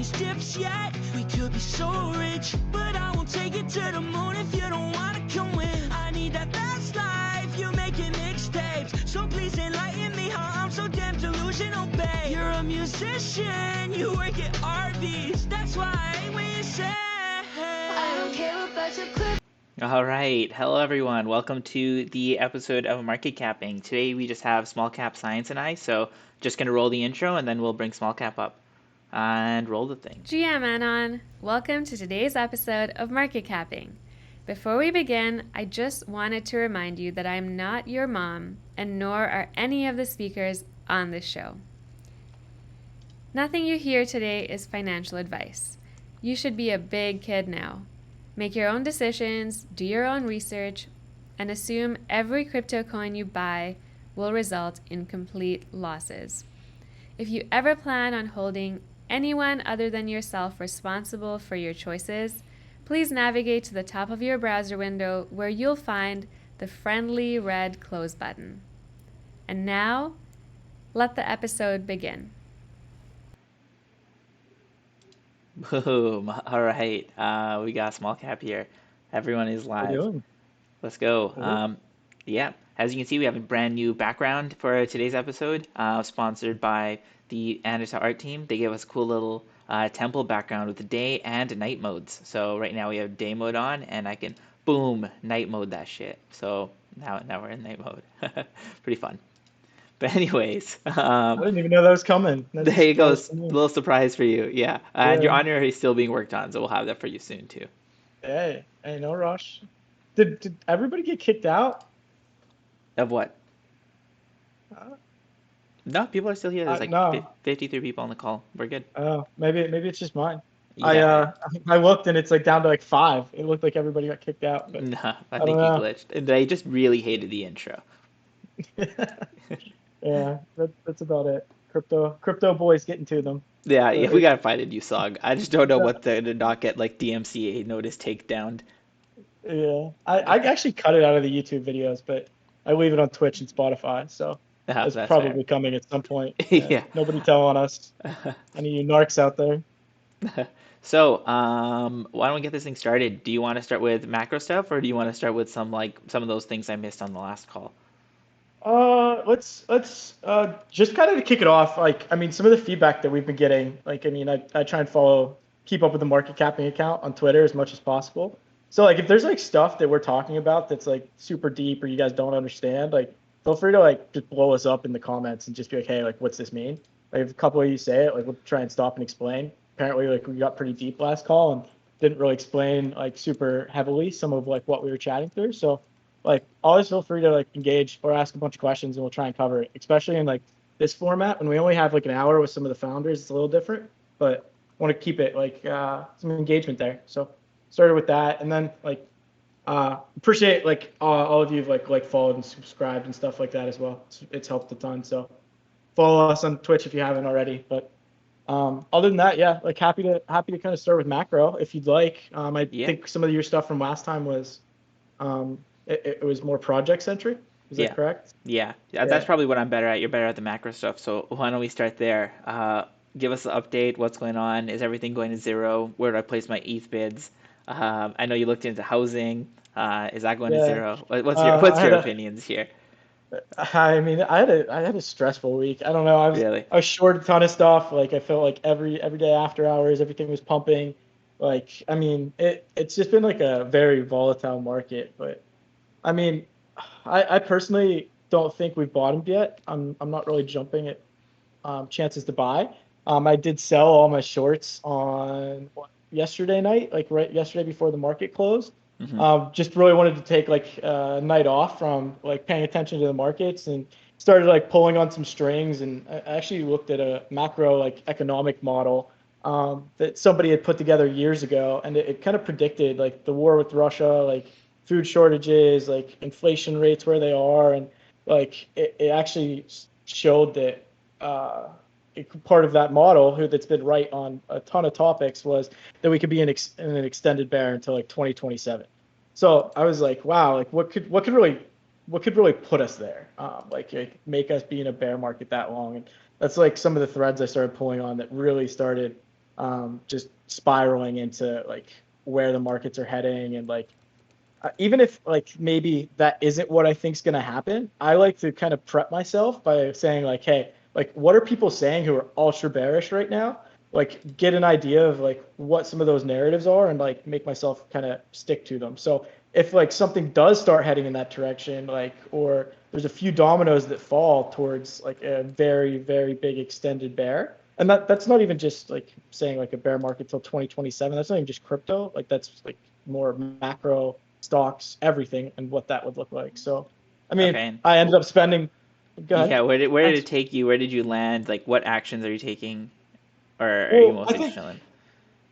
these tips yet. We could be so rich, but I won't take it to the moon if you don't wanna come with. I need that fast life, you're making mixtapes, so please enlighten me how I'm so damn delusional, babe. You're a musician, you work at Arby's, that's why I hate when you say I don't care about your clip. All right. Hello, everyone. Welcome to the episode of Market Capping. Today, we just have Small Cap Science and I, so just going to roll the intro, and then we'll bring Small Cap up and roll the thing. GM Anon, welcome to today's episode of Market Capping. Before we begin, I just wanted to remind you that I'm not your mom, and nor are any of the speakers on this show. Nothing you hear today is financial advice. You should be a big kid now. Make your own decisions, do your own research, and assume every crypto coin you buy will result in complete losses. If you ever plan on holding anyone other than yourself responsible for your choices, please navigate to the top of your browser window where you'll find the friendly red close button. And now, let the episode begin. Boom. All right. We got Small Cap here. Everyone is live. Let's go. Yeah. As you can see, we have a brand new background for today's episode, sponsored by the Anderson art team. They gave us a cool little temple background with the day and night modes. So right now we have day mode on, and I can boom night mode that shit. So now we're in night mode. Pretty fun. But anyways, I didn't even know that was coming. There you go. A little surprise for you. Yeah. And your honor is still being worked on, so we'll have that for you soon too. Hey, no rush. Did everybody get kicked out? Of what? No, people are still here. There's no. 53 people on the call. We're good. Oh, maybe it's just mine. Yeah. I looked and it's like down to like 5. It looked like everybody got kicked out. But No, I think you glitched. They just really hated the intro. Yeah, that's about it. Crypto boys getting to them. Yeah, we gotta find a new song. I just don't know what to not get like DMCA notice takedown. Yeah, I actually cut it out of the YouTube videos, but I leave it on Twitch and Spotify, so it's probably fair. Coming at some point. Yeah. Nobody telling us. Any of you narcs out there? So, why don't we get this thing started? Do you want to start with macro stuff, or do you want to start with some of those things I missed on the last call? Let's just kind of to kick it off. Some of the feedback that we've been getting, I try and keep up with the market capping account on Twitter as much as possible. So if there's stuff that we're talking about that's super deep or you guys don't understand, feel free to just blow us up in the comments and just be like, hey, what's this mean? If a couple of you say it, we'll try and stop and explain. Apparently, we got pretty deep last call and didn't really explain super heavily some of what we were chatting through. So always feel free to engage or ask a bunch of questions and we'll try and cover it, especially in this format when we only have an hour with some of the founders. It's a little different, but I want to keep it some engagement there. So started with that, and then appreciate all of you have followed and subscribed and stuff like that as well. It's helped a ton. So follow us on Twitch if you haven't already. But other than that, yeah, happy to kind of start with macro if you'd like. I think some of your stuff from last time was it was more project centric. Is that correct? Yeah, that's probably what I'm better at. You're better at the macro stuff. So why don't we start there? Give us an update. What's going on? Is everything going to zero? Where do I place my ETH bids? I know you looked into housing. Is that going to zero? What's your opinions here? I had a stressful week. I don't know. I was short a ton of stuff. I felt every day after hours, everything was pumping. It's just been a very volatile market. But I personally don't think we've bottomed yet. I'm not really jumping at chances to buy. I did sell all my shorts on yesterday night, right yesterday before the market closed. Mm-hmm. Just really wanted to take a night off from paying attention to the markets and started pulling on some strings. And I actually looked at a macro economic model that somebody had put together years ago, and it kind of predicted the war with Russia, food shortages, inflation rates where they are, and it actually showed that part of that model that's been right on a ton of topics was that we could be in an extended bear until 2027. So I was wow, what could really put us there, make us be in a bear market that long? And that's some of the threads I started pulling on that really started just spiraling into like where the markets are heading. And like, even if like maybe that isn't what I think is going to happen, I like to kind of prep myself by saying like, hey, like what are people saying who are ultra bearish right now? Like get an idea of like what some of those narratives are and like make myself kind of stick to them. So if like something does start heading in that direction, like, or there's a few dominoes that fall towards like a very, very big extended bear. And that's not even just like saying like a bear market till 2027. That's not even just crypto. Like that's like more macro stocks, everything, and what that would look like. So, I mean, Okay. I ended up spending. Go ahead. Yeah, where did it take you? Where did you land? Like, what actions are you taking, or are you Well, I mostly just think, chilling?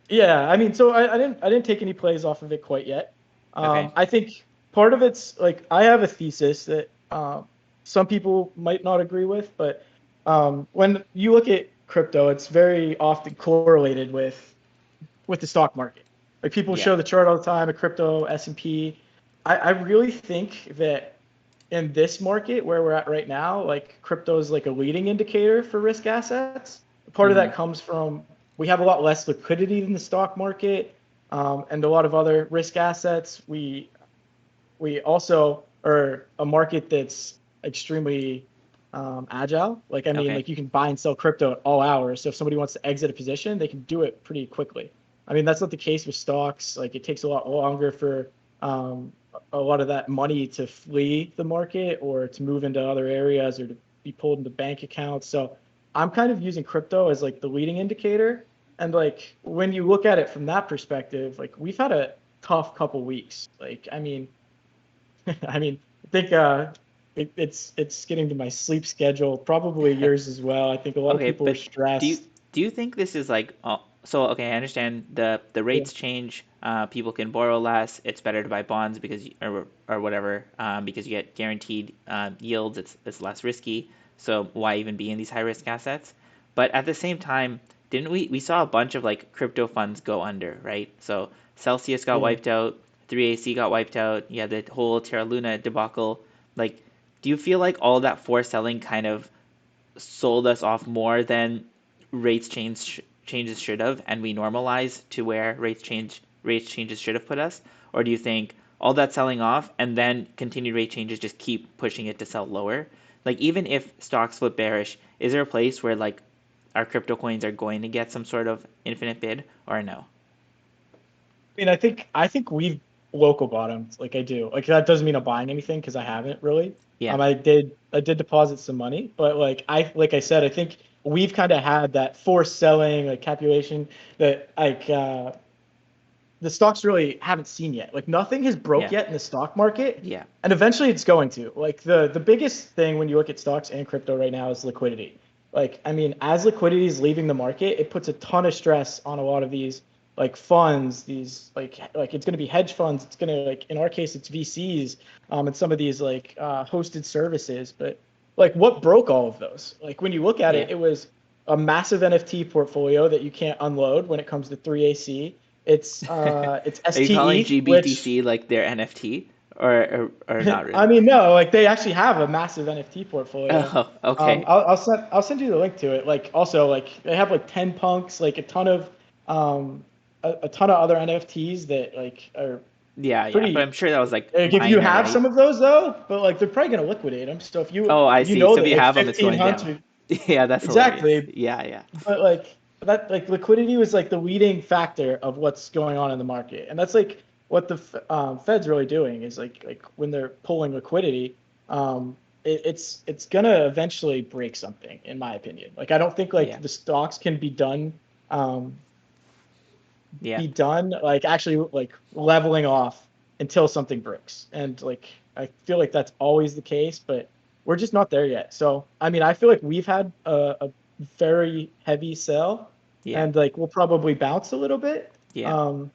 yeah, I mean, so I didn't take any plays off of it quite yet. Okay. I think part of it's like I have a thesis that some people might not agree with, but when you look at crypto, it's very often correlated with the stock market. Like people Yeah. show the chart all the time, a crypto S&P. I really think that in this market where we're at right now, like crypto is like a leading indicator for risk assets. Part of Mm-hmm. that comes from we have a lot less liquidity than the stock market, and a lot of other risk assets. We also are a market that's extremely agile. Like I mean, Okay. like you can buy and sell crypto at all hours. So if somebody wants to exit a position, they can do it pretty quickly. I mean, that's not the case with stocks. Like it takes a lot longer for a lot of that money to flee the market or to move into other areas or to be pulled into bank accounts. So I'm kind of using crypto as like the leading indicator. And like when you look at it from that perspective, like we've had a tough couple weeks. Like I mean, I think it's getting to my sleep schedule, probably yours as well. I think a lot of Okay, people are but do you stressed. do you think this is like so okay, I understand the Yeah. rates change, people can borrow less, it's better to buy bonds because or whatever, because you get guaranteed yields, it's less risky. So why even be in these high risk assets? But at the same time, didn't we saw a bunch of like crypto funds go under, right? So Celsius got Yeah. wiped out, 3AC got wiped out, yeah, the whole Terra Luna debacle. Like, do you feel like all that forced selling kind of sold us off more than changes should have, and we normalize to where rates changes should have put us? Or do you think all that selling off and then continued rate changes just keep pushing it to sell lower? Like even if stocks flip bearish, is there a place where like our crypto coins are going to get some sort of infinite bid or no? I mean, I think we've local bottomed. Like I do. Like that doesn't mean I'm buying anything because I haven't really. Yeah. I did deposit some money, but like I said, I think we've kind of had that forced selling, like capulation that like the stocks really haven't seen yet. Like nothing has broke Yeah. yet in the stock market, Yeah. and eventually it's going to. Like the biggest thing when you look at stocks and crypto right now is liquidity. Like I mean, as liquidity is leaving the market, it puts a ton of stress on a lot of these like funds, these like it's going to be hedge funds. It's going to like in our case it's VCs, and some of these like hosted services. But like what broke all of those? Like when you look at Yeah. it, it was a massive NFT portfolio that you can't unload when it comes to 3AC. It's Are you calling STE, which GBTC like their NFT or not I really? mean, no, like they actually have a massive NFT portfolio. Oh, okay. I'll send you the link to it. Like also like they have like 10 punks, like a ton of a ton of other NFTs that like are Yeah, yeah, but pretty. I'm sure that was like Like if you minor, have right? some of those though, but like they're probably gonna liquidate them. So if you Oh, I if you see. know So if that you like have them, it's going down. 1,500 Yeah, that's hilarious. exactly. Yeah, yeah. But like that, like liquidity was like the leading factor of what's going on in the market, and that's like what the Fed's really doing is like when they're pulling liquidity, it's gonna eventually break something, in my opinion. Like I don't think Yeah. like the stocks can um, Yeah. be done like actually like leveling off until something breaks, and like I feel like that's always the case, but we're just not there yet. So I mean, I feel like we've had a very heavy sell, Yeah. and like we'll probably bounce a little bit. Yeah. um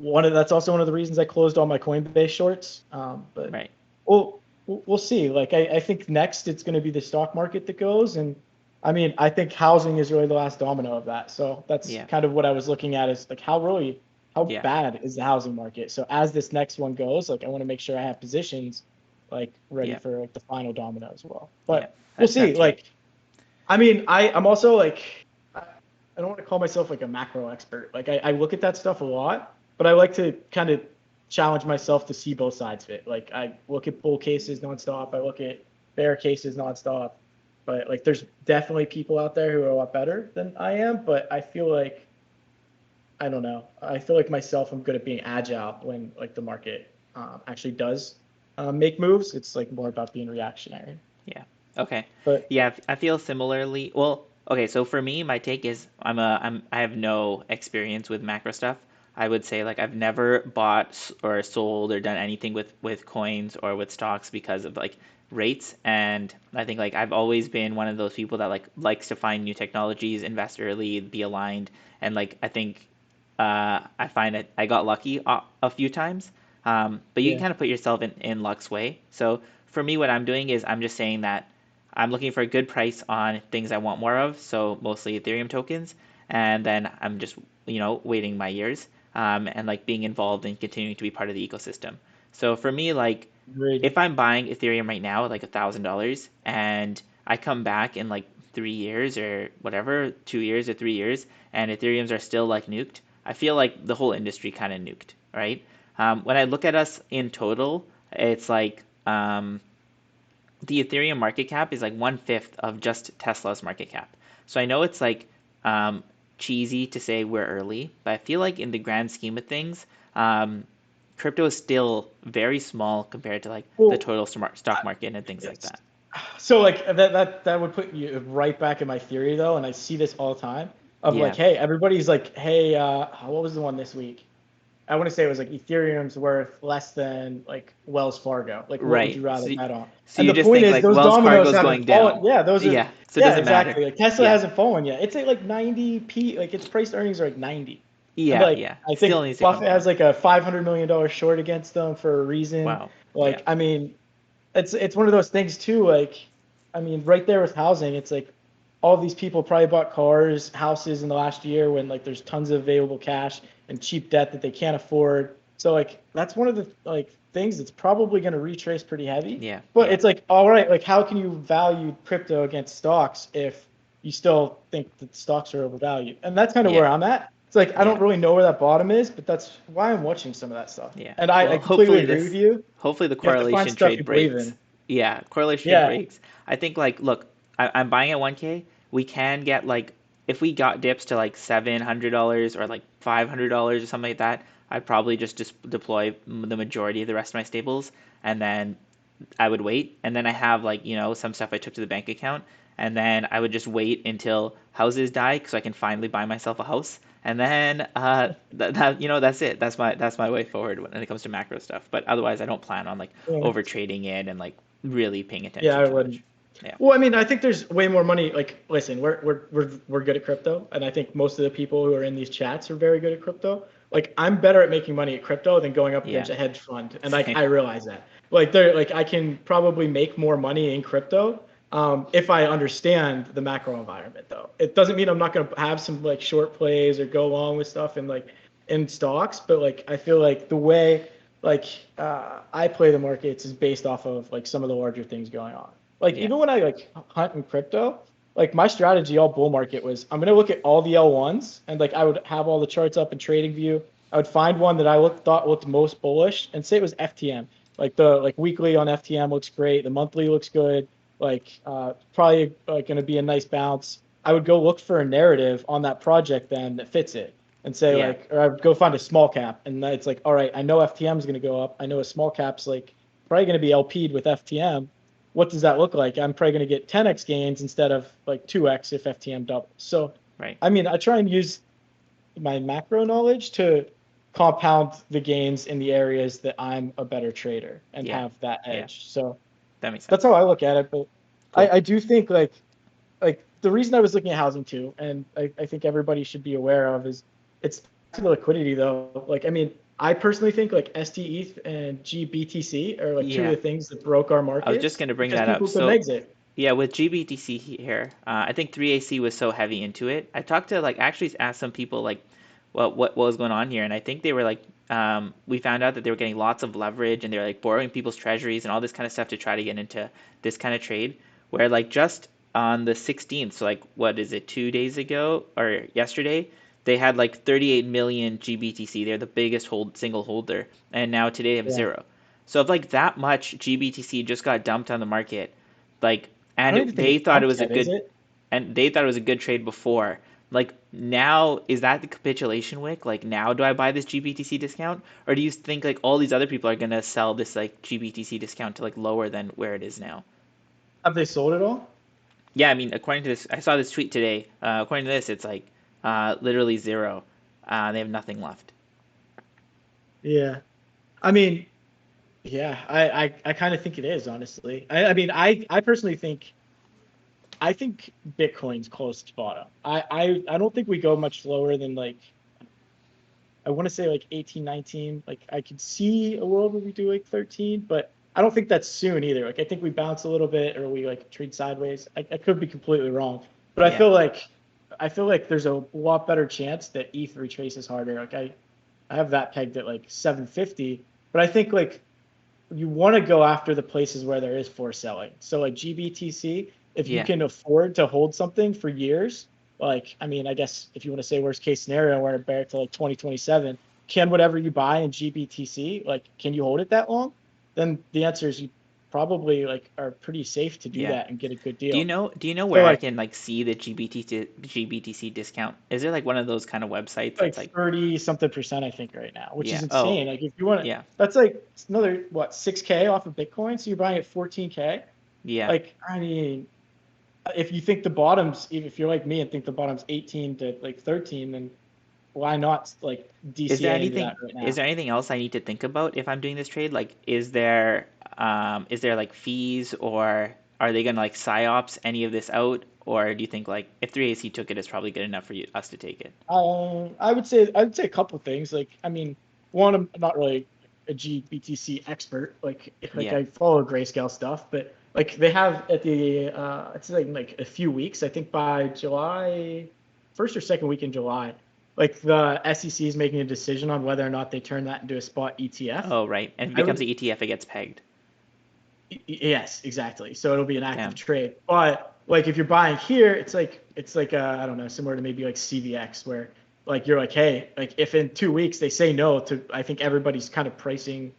that's also one of the reasons I closed all my Coinbase shorts. But Right. we'll see. Like I think next it's going to be the stock market that goes, and I mean I think housing is really the last domino of that. So that's Yeah. kind of what I was looking at is like how Yeah. bad is the housing market. So as this next one goes, like I want to make sure I have positions like ready Yeah. for like the final domino as well. Yeah. But we'll That see. sounds good. Like I mean I'm also like don't want to call myself like a macro expert. Like I look at that stuff a lot, but I like to kind of challenge myself to see both sides of it. Like I look at bull cases nonstop. I look at bear cases nonstop. But like there's definitely people out there who are a lot better than I am. But I feel like, I don't know. I feel like myself, I'm good at being agile when like the market actually does make moves. It's like more about being reactionary. Yeah. Okay. But Yeah, I feel similarly. Well, okay, so for me, my take is I have no experience with macro stuff. I would say like I've never bought or sold or done anything with coins or with stocks because of like rates. And I think like I've always been one of those people that like likes to find new technologies, invest early, be aligned, and like I think I find that I got lucky a few times. But you can yeah, kind of put yourself in luck's way. So for me, what I'm doing is I'm just saying that I'm looking for a good price on things I want more of, so mostly Ethereum tokens, and then I'm just waiting my years and like being involved and continuing to be part of the ecosystem. So for me, like agreed. if I'm buying Ethereum right now, like $1,000, and I come back in like 3 years or whatever, 2 years or 3 years, and Ethereums are still like nuked, I feel like the whole industry kind of nuked, right? When I look at us in total, it's like the Ethereum market cap is like 1/5 of just Tesla's market cap. So I know it's like cheesy to say we're early, but I feel like in the grand scheme of things, crypto is still very small compared to like the Well, total stock market and things like it's that. so like that would put you right back in my theory though, and I see this all the time of like, Yeah, hey, everybody's like, hey, what was the one this week? I want to say it was like Ethereum's worth less than like Wells Fargo. Like, what would right. you rather bet on? So And you the just point think is, like those Wells dominoes Fargo's going haven't fallen. down. Yeah, those are. Yeah, so it Yeah, doesn't matter. exactly. Like Tesla Yeah, hasn't fallen yet. It's at like 90p. Like its price earnings are like 90. And yeah, like yeah. I think Still needs to come Buffett down. has like a $500 million short against them for a reason. Wow. Yeah, Like, I mean, it's one of those things too. Like, I mean, right there with housing, it's like all these people probably bought cars, houses in the last year when like there's tons of available cash and cheap debt that they can't afford. So like that's one of the like things that's probably going to retrace pretty heavy. yeah, But yeah, it's like, all right, like how can you value crypto against stocks if you still think that stocks are overvalued? And that's kind of where yeah, I'm at. It's like I yeah, don't really know where that bottom is, but that's why I'm watching some of that stuff. yeah. And I Well, completely agree with you. hopefully the You have to find correlation stuff you trade believe breaks. in. Yeah, correlation trade Yeah, breaks. I think like look, I'm buying at 1K. We can get like if we got dips to like $700 or like $500 or something like that, I'd probably just deploy the majority of the rest of my stables, and then I would wait, and then I have like some stuff I took to the bank account, and then I would just wait until houses die so I can finally buy myself a house, and then that's it. That's my way forward when it comes to macro stuff. But otherwise, I don't plan on like yeah, over trading it and like really paying yeah. attention I too wouldn't. much. Yeah, Well, I mean, I think there's way more money. Like, listen, we're good at crypto, and I think most of the people who are in these chats are very good at crypto. Like, I'm better at making money at crypto than going up yeah, against a hedge fund, and like same. I realize that. Like, they're like I can probably make more money in crypto if I understand the macro environment. Though it doesn't mean I'm not going to have some like short plays or go along with stuff in stocks, but like I feel like the way like I play the markets is based off of like some of the larger things going on. Like Yeah, even when I like hunt in crypto, like my strategy all bull market was I'm gonna look at all the L1s and like I would have all the charts up in trading view. I would find one that thought looked most bullish and say it was FTM. Like the like weekly on FTM looks great, the monthly looks good, like probably like gonna be a nice bounce. I would go look for a narrative on that project then that fits it and say yeah, like, or I would go find a small cap and then it's like, all right, I know FTM is gonna go up. I know a small cap's like probably gonna be LP'd with FTM. What does that look like? I'm probably going to get 10x gains instead of like 2x if FTM doubles. So, right. I mean, I try and use my macro knowledge to compound the gains in the areas that I'm a better trader and Yeah, have that yeah, edge. So that makes that's sense. how I look at it. But Cool. I do think like the reason I was looking at housing too, and I think everybody should be aware of is it's to the liquidity though. Like I mean, I personally think like STETH and GBTC are like two of Yeah, the things that broke our I was just markets gonna bring because that up. people couldn't So exit. yeah, with GBTC here, I think 3AC was so heavy into it. I talked to like actually asked some people like what was going on here, and I think they were like we found out that they were getting lots of leverage and they were like borrowing people's treasuries and all this kind of stuff to try to get into this kind of trade where like just on the 16th, so like what is it, 2 days ago or yesterday, they had like 38 million GBTC. They're the biggest single holder, and now today they have Yeah. zero. So if like that much GBTC just got dumped on the market, like, I don't even think they it's thought it dumped was a yet, is good, it? and they thought it was a good trade before. Like now, is that the capitulation wick? Like now, do I buy this GBTC discount, or do you think like all these other people are gonna sell this like GBTC discount to like lower than where it is now? Have they sold it all? Yeah, I mean, according to this, I saw this tweet today. According to this, it's like literally zero. They have nothing left. Yeah. I mean, yeah, I kind of think it is, honestly. I mean, I personally think Bitcoin's close to bottom. I don't think we go much lower than like, I want to say like 18, 19. Like I could see a world where we do like 13, but I don't think that's soon either. Like I think we bounce a little bit or we like trade sideways. I could be completely wrong, but Yeah. I feel like there's a lot better chance that ETH retraces harder. Like I have that pegged at like 750, but I think like you want to go after the places where there is forced selling. So like GBTC, if you Yeah. can afford to hold something for years, like, I mean, I guess if you want to say worst case scenario, we're in bear to like 2027, can whatever you buy in GBTC, like, can you hold it that long? Then the answer is you probably like are pretty safe to do Yeah. that and get a good deal. Do you know So where I like can like see the GBTC discount? Is there like one of those kind of websites like that's like 30 something percent, I think, right now, which is yeah. Oh, insane. Like if you want to, yeah. that's like another what 6K off of Bitcoin. So you're buying at 14K. Yeah. Like, I mean, if you think the bottom's, if you're like me and think the bottom's 18 to like 13, then why not like Is there DCA into that right now? is there anything else I need to think about if I'm doing this trade? Like, is there like fees, or are they gonna like psyops any of this out? Or do you think like if 3AC took it, it's probably good enough for us to take it? I would say a couple things. Like, I mean, one, I'm not really a GBTC expert. Like Yeah. I follow Grayscale stuff, but like they have at the it's like a few weeks. I think by July, first or second week in July, like the SEC is making a decision on whether or not they turn that into a spot ETF. Oh, right. And if it I becomes would an ETF, it gets pegged. Yes, exactly. So it'll be an active Damn. trade. But like if you're buying here, it's like I don't know, similar to maybe like CVX, where like you're like, hey, like if in 2 weeks they say no to, I think everybody's kind of pricing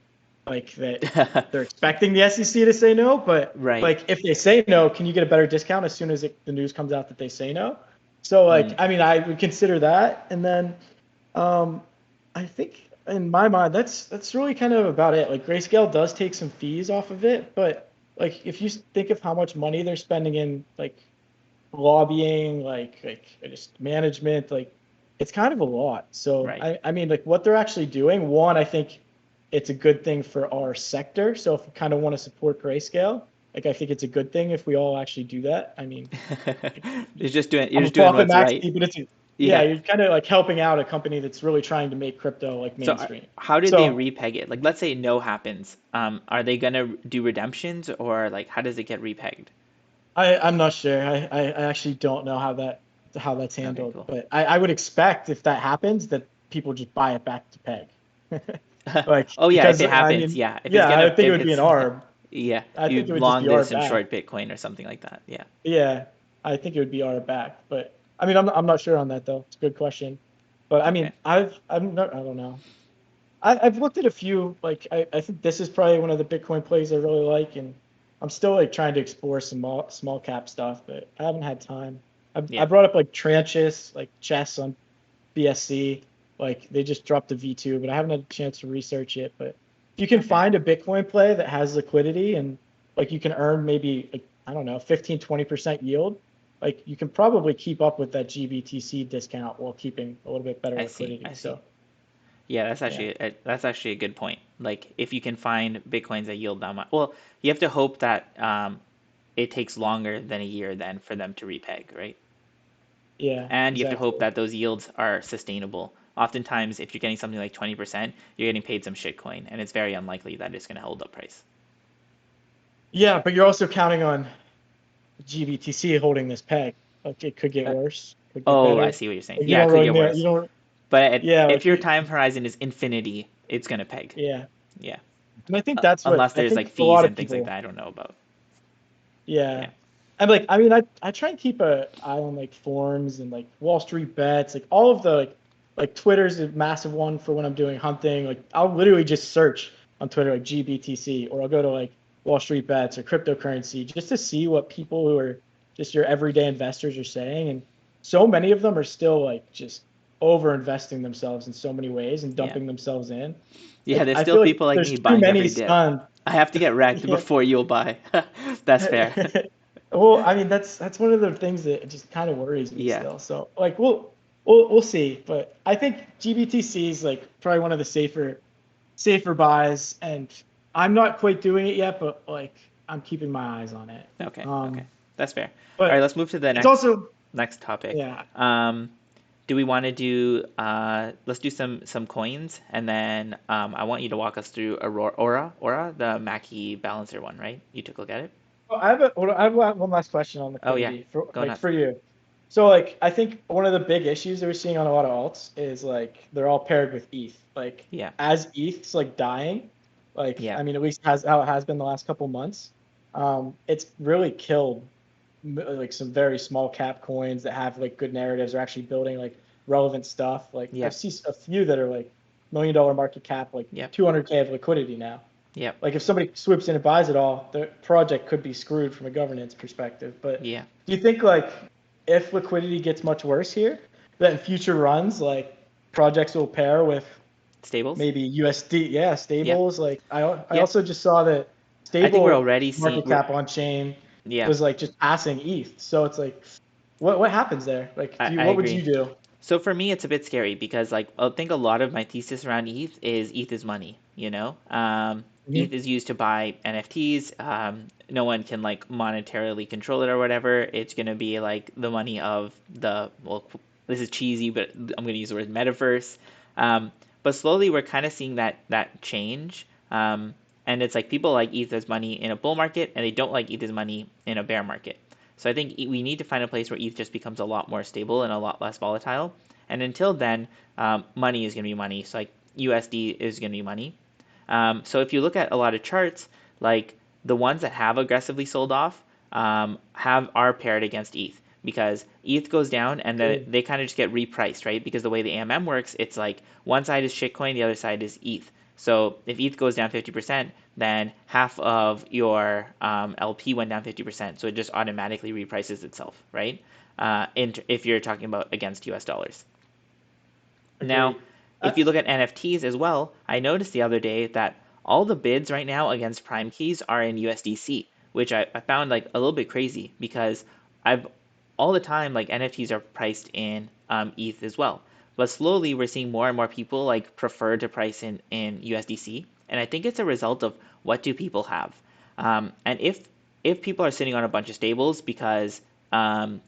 like that they're expecting the SEC to say no, but Right. like if they say no, can you get a better discount as soon as the news comes out that they say no? So like I mean, I would consider that, and then I think in my mind that's really kind of about it. Like Grayscale does take some fees off of it, but like if you think of how much money they're spending in like lobbying, like just management, like it's kind of a lot. So Right. I mean like what they're actually doing, one, I think it's a good thing for our sector. So if you kind of want to support Grayscale, like I think it's a good thing if we all actually do that. I mean, You're just doing I'm a profit what's right. maxi, but yeah, Yeah. you're kind of like helping out a company that's really trying to make crypto like So mainstream. how did they So repeg it? Like, let's say no happens. Are they gonna do redemptions, or like how does it get repegged? I'm not sure. I actually don't know how that's Okay, handled, cool. but I would expect if that happens that people just buy it back to peg. Like Oh yeah, if because it I happens, mean, yeah. If it's yeah, I gonna, would think it if would be it's an ARB. yeah, I you think it would just long be ARB this and back. short Bitcoin or something like that. Yeah. Yeah, I think it would be ARB back, but I mean, I'm not sure on that though. It's a good question, but I mean, Okay. I'm not, I don't know. I've looked at a few. Like I think this is probably one of the Bitcoin plays I really like, and I'm still like trying to explore some small cap stuff, but I haven't had time. I Yeah. brought up like Tranches, like chess on BSC. Like they just dropped a V2, but I haven't had a chance to research it. But if you can Okay. find a Bitcoin play that has liquidity and like you can earn maybe like, I don't know, 15-20% yield, like you can probably keep up with that GBTC discount while keeping a little bit better I see. liquidity. I see. So Yeah, yeah. that's actually a good point. Like if you can find Bitcoins that yield that much, well, you have to hope that it takes longer than a year then for them to repeg, right? Yeah, And you have to hope exactly. that those yields are sustainable. Oftentimes, if you're getting something like 20%, you're getting paid some shitcoin, and it's very unlikely that it's going to hold up price. Yeah, but you're also counting on GBTC holding this peg. Like it could get Uh, worse, could get oh, I better. see what you're saying. Like you Yeah, it don't could really get know. You worse. don't. But Yeah, if like your time horizon is infinity, it's going to peg. yeah. Yeah. And I think that's what Unless I there's think like a fees lot of and things like people. that I don't know about. Yeah, Yeah. I'm like, I mean, I try and keep an eye on like forums and like Wall Street bets, like all of the like Twitter's a massive one for when I'm doing hunting. Like I'll literally just search on Twitter like GBTC, or I'll go to like Wall Street bets or cryptocurrency just to see what people who are just your everyday investors are saying. And so many of them are still like just over investing themselves in so many ways and Yeah. dumping themselves in. Yeah, Like there's I still feel like people like there's me too buying many every dip. stunned. I have to get wrecked Yeah. before you'll buy. That's fair. Well, I mean that's one of the things that just kind of worries me Yeah. still. So like we'll see, but I think GBTC is like probably one of the safer buys, and I'm not quite doing it yet, but like I'm keeping my eyes on it. Okay. Okay. That's fair. All right, But let's move to the it's also next topic. yeah. Do we want to do let's do some coins, and then I want you to walk us through Aura, the Mackie balancer one, right? You took a look at it? Well, I have one last question on Oh yeah. liquidity for Go like nuts. for you. So like I think one of the big issues that we're seeing on a lot of alts is like they're all paired with ETH. Like Yeah. as ETH's like dying, like Yeah. I mean at least has how it has been the last couple months. It's really killed like some very small cap coins that have like good narratives, are actually building like relevant stuff. Like Yeah. I've seen a few that are like $1 million market cap, like Yeah. 200K of liquidity now. Yeah. Like if somebody swoops in and buys it all, the project could be screwed from a governance perspective. But Yeah. do you think like if liquidity gets much worse here, that in future runs like projects will pair with Stables? maybe USD, yeah, Yeah. stables? Like I Yeah. also just saw that I think we're stable already seeing market cap on chain yeah. was like just passing ETH. So it's like what happens there? Like I what would agree. you do? So for me, it's a bit scary because like I think a lot of my thesis around ETH is money. Mhm. ETH is used to buy NFTs. No one can like monetarily control it or whatever. It's gonna be like the money of this is cheesy, but I'm gonna use the word metaverse. But slowly we're kind of seeing that change. And it's like people like ETH as money in a bull market, and they don't like ETH as money in a bear market. So I think we need to find a place where ETH just becomes a lot more stable and a lot less volatile. And until then, money is going to be money. So like USD is going to be money. So if you look at a lot of charts, like the ones that have aggressively sold off are paired against ETH because ETH goes down and then they kind of just get repriced, right? Because the way the AMM works, it's like one side is shitcoin, the other side is ETH. So if ETH goes down 50%, then half of your LP went down 50%. So it just automatically reprices itself, right? If you're talking about against US dollars. Now, if you look at NFTs as well, I noticed the other day that all the bids right now against Prime keys are in USDC, which I found like a little bit crazy because all the time like NFTs are priced in ETH as well. But slowly we're seeing more and more people like prefer to price in USDC. And I think it's a result of what do people have. And if people are sitting on a bunch of stables because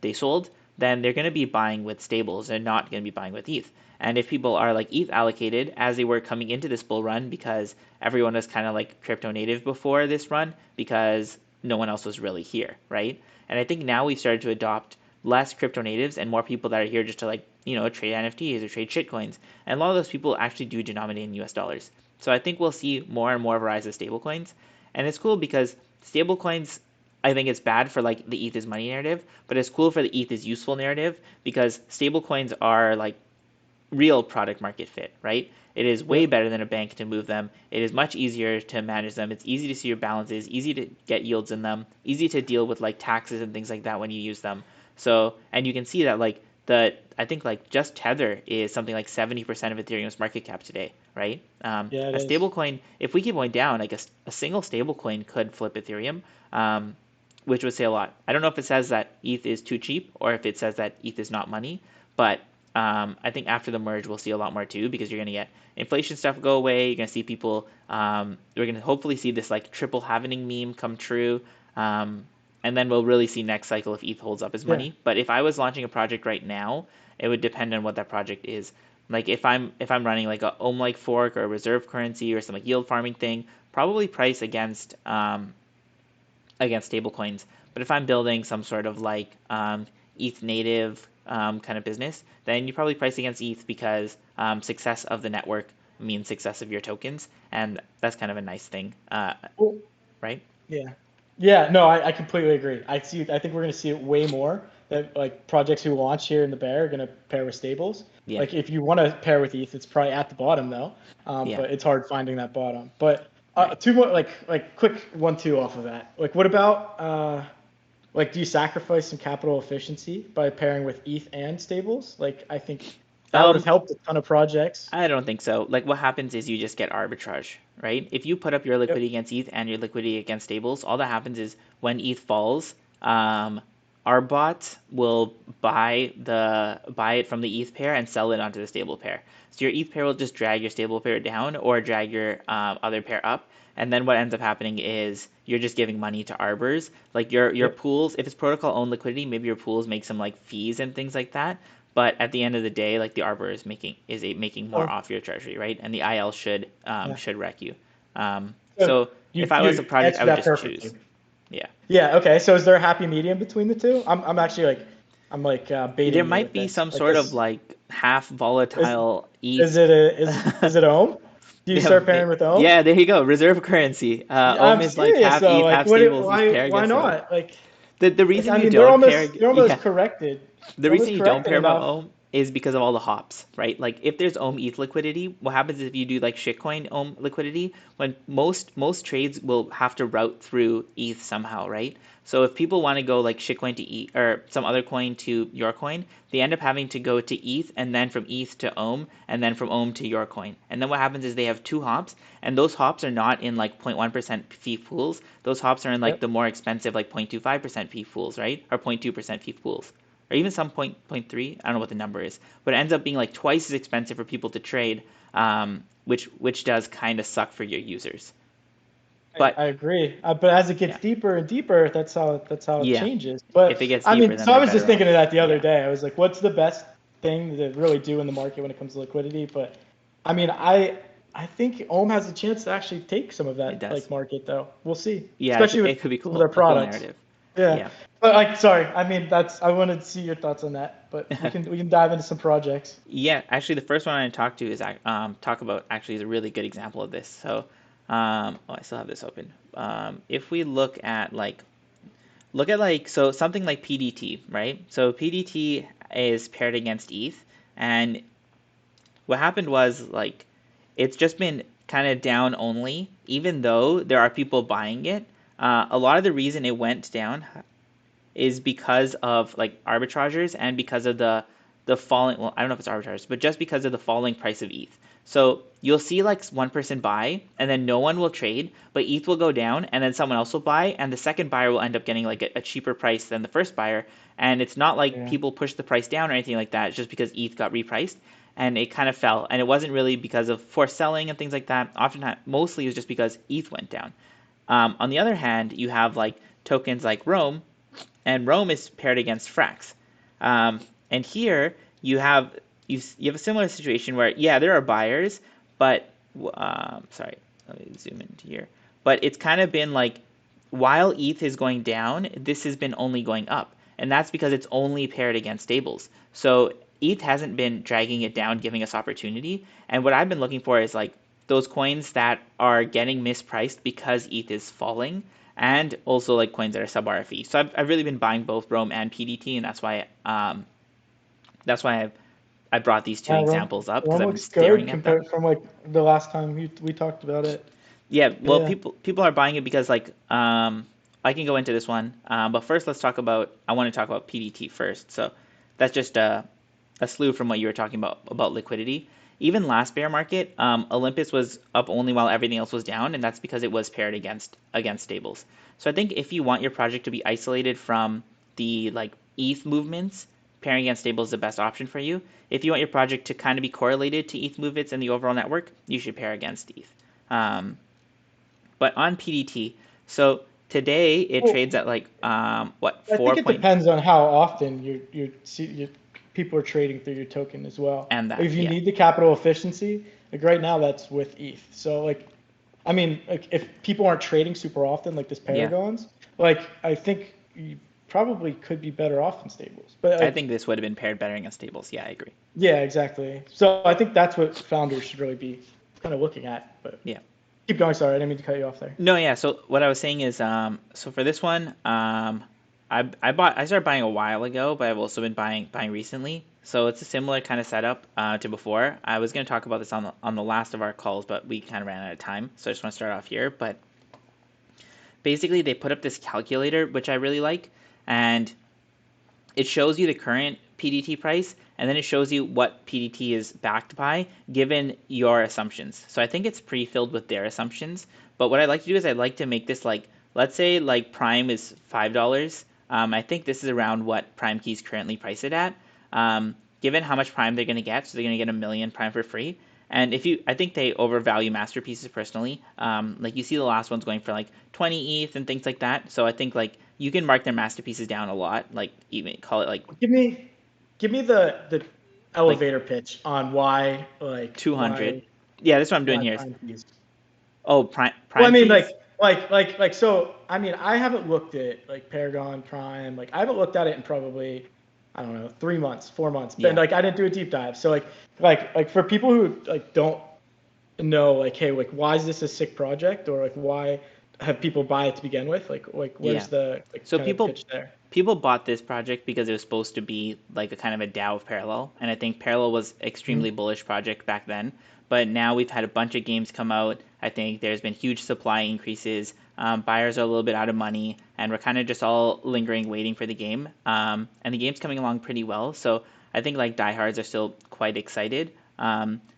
they sold, then they're going to be buying with stables. They're not going to be buying with ETH. And if people are like ETH allocated as they were coming into this bull run because everyone was kind of like crypto native before this run because no one else was really here, right? And I think now we've started to adopt less crypto natives and more people that are here just to like, trade NFTs or trade shitcoins. And a lot of those people actually do denominate in US dollars. So I think we'll see more and more of a rise of stablecoins. And it's cool because stablecoins, I think it's bad for like the ETH is money narrative, but it's cool for the ETH is useful narrative because stablecoins are like real product market fit, right? It is way better than a bank to move them. It is much easier to manage them. It's easy to see your balances, easy to get yields in them, easy to deal with like taxes and things like that when you use them. So, and you can see that like I think like just Tether is something like 70% of Ethereum's market cap today, right? A stablecoin, if we keep going down, like a single stablecoin could flip Ethereum, which would say a lot. I don't know if it says that ETH is too cheap or if it says that ETH is not money, but I think after the merge, we'll see a lot more too, because you're going to get inflation stuff go away. You're going to see people, we're going to hopefully see this like triple halvening meme come true. And then we'll really see next cycle if ETH holds up as money. But if I was launching a project right now, it would depend on what that project is. Like if I'm running like a ohm-like fork or a reserve currency or some like yield farming thing, probably price against stablecoins. But if I'm building some sort of like ETH native kind of business, then you probably price against ETH because success of the network means success of your tokens, and that's kind of a nice thing, right? Yeah. Yeah, no, I completely agree. I think we're going to see it way more, that like projects who launch here in the bear are going to pair with stables. Yeah. Like if you want to pair with ETH, it's probably at the bottom though. Yeah. But it's hard finding that bottom. But Right. two more like quick 1-2 off of that. Like what about like do you sacrifice some capital efficiency by pairing with ETH and stables? Like I think that would have helped a ton of projects. I don't think so. Like what happens is you just get arbitrage, right? If you put up your liquidity Yep. against ETH and your liquidity against stables, all that happens is when ETH falls, our bots will buy it from the ETH pair and sell it onto the stable pair. So your ETH pair will just drag your stable pair down or drag your other pair up. And then what ends up happening is you're just giving money to arbors. Like your Yep. pools, if it's protocol owned liquidity, maybe your pools make some like fees and things like that. But at the end of the day, like the arbor is making more Or off your treasury, right? And the IL should yeah. wreck you. So So if I was a project, I answered would that just perfectly. choose. Yeah. Yeah. Okay. So is there a happy medium between the two? I'm actually There baiting you might with be this. some Like sort of this like half is volatile is ETH. it a is it Ohm? Do you Yeah, start pairing with Ohm? yeah, there you go. Reserve currency. Yeah, Ohm I'm is like serious half though. ETH, Like half what? stables. Is pair Why against stables. not? The Like reason I you mean don't pair, they're almost yeah, corrected. the They're reason almost you don't corrected pair about enough. Ohm is because of all the hops, right? Like if there's Ohm ETH liquidity, what happens is if you do like shitcoin Ohm liquidity, when most trades will have to route through ETH somehow, right? So if people want to go like shitcoin to ETH or some other coin to your coin, they end up having to go to ETH and then from ETH to Ohm and then from Ohm to your coin. And then what happens is they have two hops and those hops are not in like 0.1% fee pools. Those hops are in like Yep. the more expensive like 0.25% fee pools, right? Or 0.2% fee pools or even some point three. I don't know what the number is, but it ends up being like twice as expensive for people to trade, which does kind of suck for your users. But I agree. But as it gets yeah, deeper and deeper, that's how it yeah. changes. If But it gets I deeper, mean, then so I they're was just better thinking off. of that the other Yeah, day. I was like, what's the best thing to really do in the market when it comes to liquidity? But I mean, I think Ohm has a chance to actually take some of it that does. like market though. We'll see, Yeah, especially with it could be some of their cool. A cool products. narrative. Yeah. Yeah. But like, sorry, I mean, I wanted to see your thoughts on that. But we can dive into some projects. Yeah, actually, the first one I talk to is talk about actually is a really good example of this. So, I still have this open. If we look at like so something like PDT, right? So PDT is paired against ETH, and what happened was like it's just been kind of down only, even though there are people buying it. A lot of the reason it went down is because of like arbitragers and because of the falling, well, I don't know if it's arbitragers, but just because of the falling price of ETH. So you'll see like one person buy and then no one will trade, but ETH will go down and then someone else will buy and the second buyer will end up getting like a cheaper price than the first buyer. And it's not like Yeah. people pushed the price down or anything like that. It's just because ETH got repriced and it kind of fell. And it wasn't really because of forced selling and things like that. Oftentimes, mostly it was just because ETH went down. On the other hand, you have like tokens like Rome, and Rome is paired against Frax. And here you have a similar situation where yeah there are buyers, but sorry, let me zoom into here. But it's kind of been like while ETH is going down, this has been only going up, and that's because it's only paired against stables. So ETH hasn't been dragging it down, giving us opportunity. And what I've been looking for is like those coins that are getting mispriced because ETH is falling, and also like coins that are sub RFE. So I've really been buying both Rome and PDT, and that's why I brought these two Yeah, Rome, examples up because Rome I've been looks good staring at them. compared from like the last time we talked about it. Yeah, well, Yeah. people are buying it because like I can go into this one, but first I want to talk about PDT first. So that's just a slew from what you were talking about liquidity. Even last bear market, Olympus was up only while everything else was down, and that's because it was paired against stables. So I think if you want your project to be isolated from the like ETH movements, pairing against stables is the best option for you. If you want your project to kind of be correlated to ETH movements and the overall network, you should pair against ETH. But on PDT, so today it Well, trades at like what I think 4 it point depends on how often people are trading through your token as well. and that If you yeah need the capital efficiency, like right now that's with ETH. So like, I mean, like if people aren't trading super often, like this yeah. Paragons, like I think you probably could be better off in stables. But I like, think this would have been paired better against stables. Yeah, I agree. yeah, exactly. So I think that's what founders should really be kind of looking at. But Yeah. Keep going. Sorry, I didn't mean to cut you off there. No, yeah. So what I was saying is, so for this one, I started buying a while ago, but I've also been buying recently. So it's a similar kind of setup to before. I was going to talk about this on the last of our calls, but we kind of ran out of time. So I just want to start off here. But basically, they put up this calculator, which I really like, and it shows you the current PDT price, and then it shows you what PDT is backed by given your assumptions. So I think it's pre-filled with their assumptions. But what I like to do is I like to make this like, let's say like Prime is $5. I think this is around what Prime Key is currently priced at. Given how much Prime they're going to get, so they're going to get 1 million Prime for free. And I think they overvalue masterpieces personally. Like you see the last one's going for like 20 ETH and things like that. So I think like you can mark their masterpieces down a lot. Like even call it like give me the elevator pitch on why like 200. Yeah, that's what I'm doing here. Prime keys. Oh, Prime. Well, I mean, keys? like so. I mean, I haven't looked at like Paragon Prime. Like I haven't looked at it in probably, I don't know, 3 months, 4 months. But like I didn't do a deep dive. So like for people who like don't know, like, hey, like why is this a sick project, or like why have people buy it to begin with? Like where's the so kind of pitch there? People bought this project because it was supposed to be like a kind of a DAO of Parallel, and I think Parallel was extremely bullish project back then. But now we've had a bunch of games come out. I think there's been huge supply increases. Buyers are a little bit out of money, and we're kind of just all lingering, waiting for the game. And the game's coming along pretty well. So I think like diehards are still quite excited.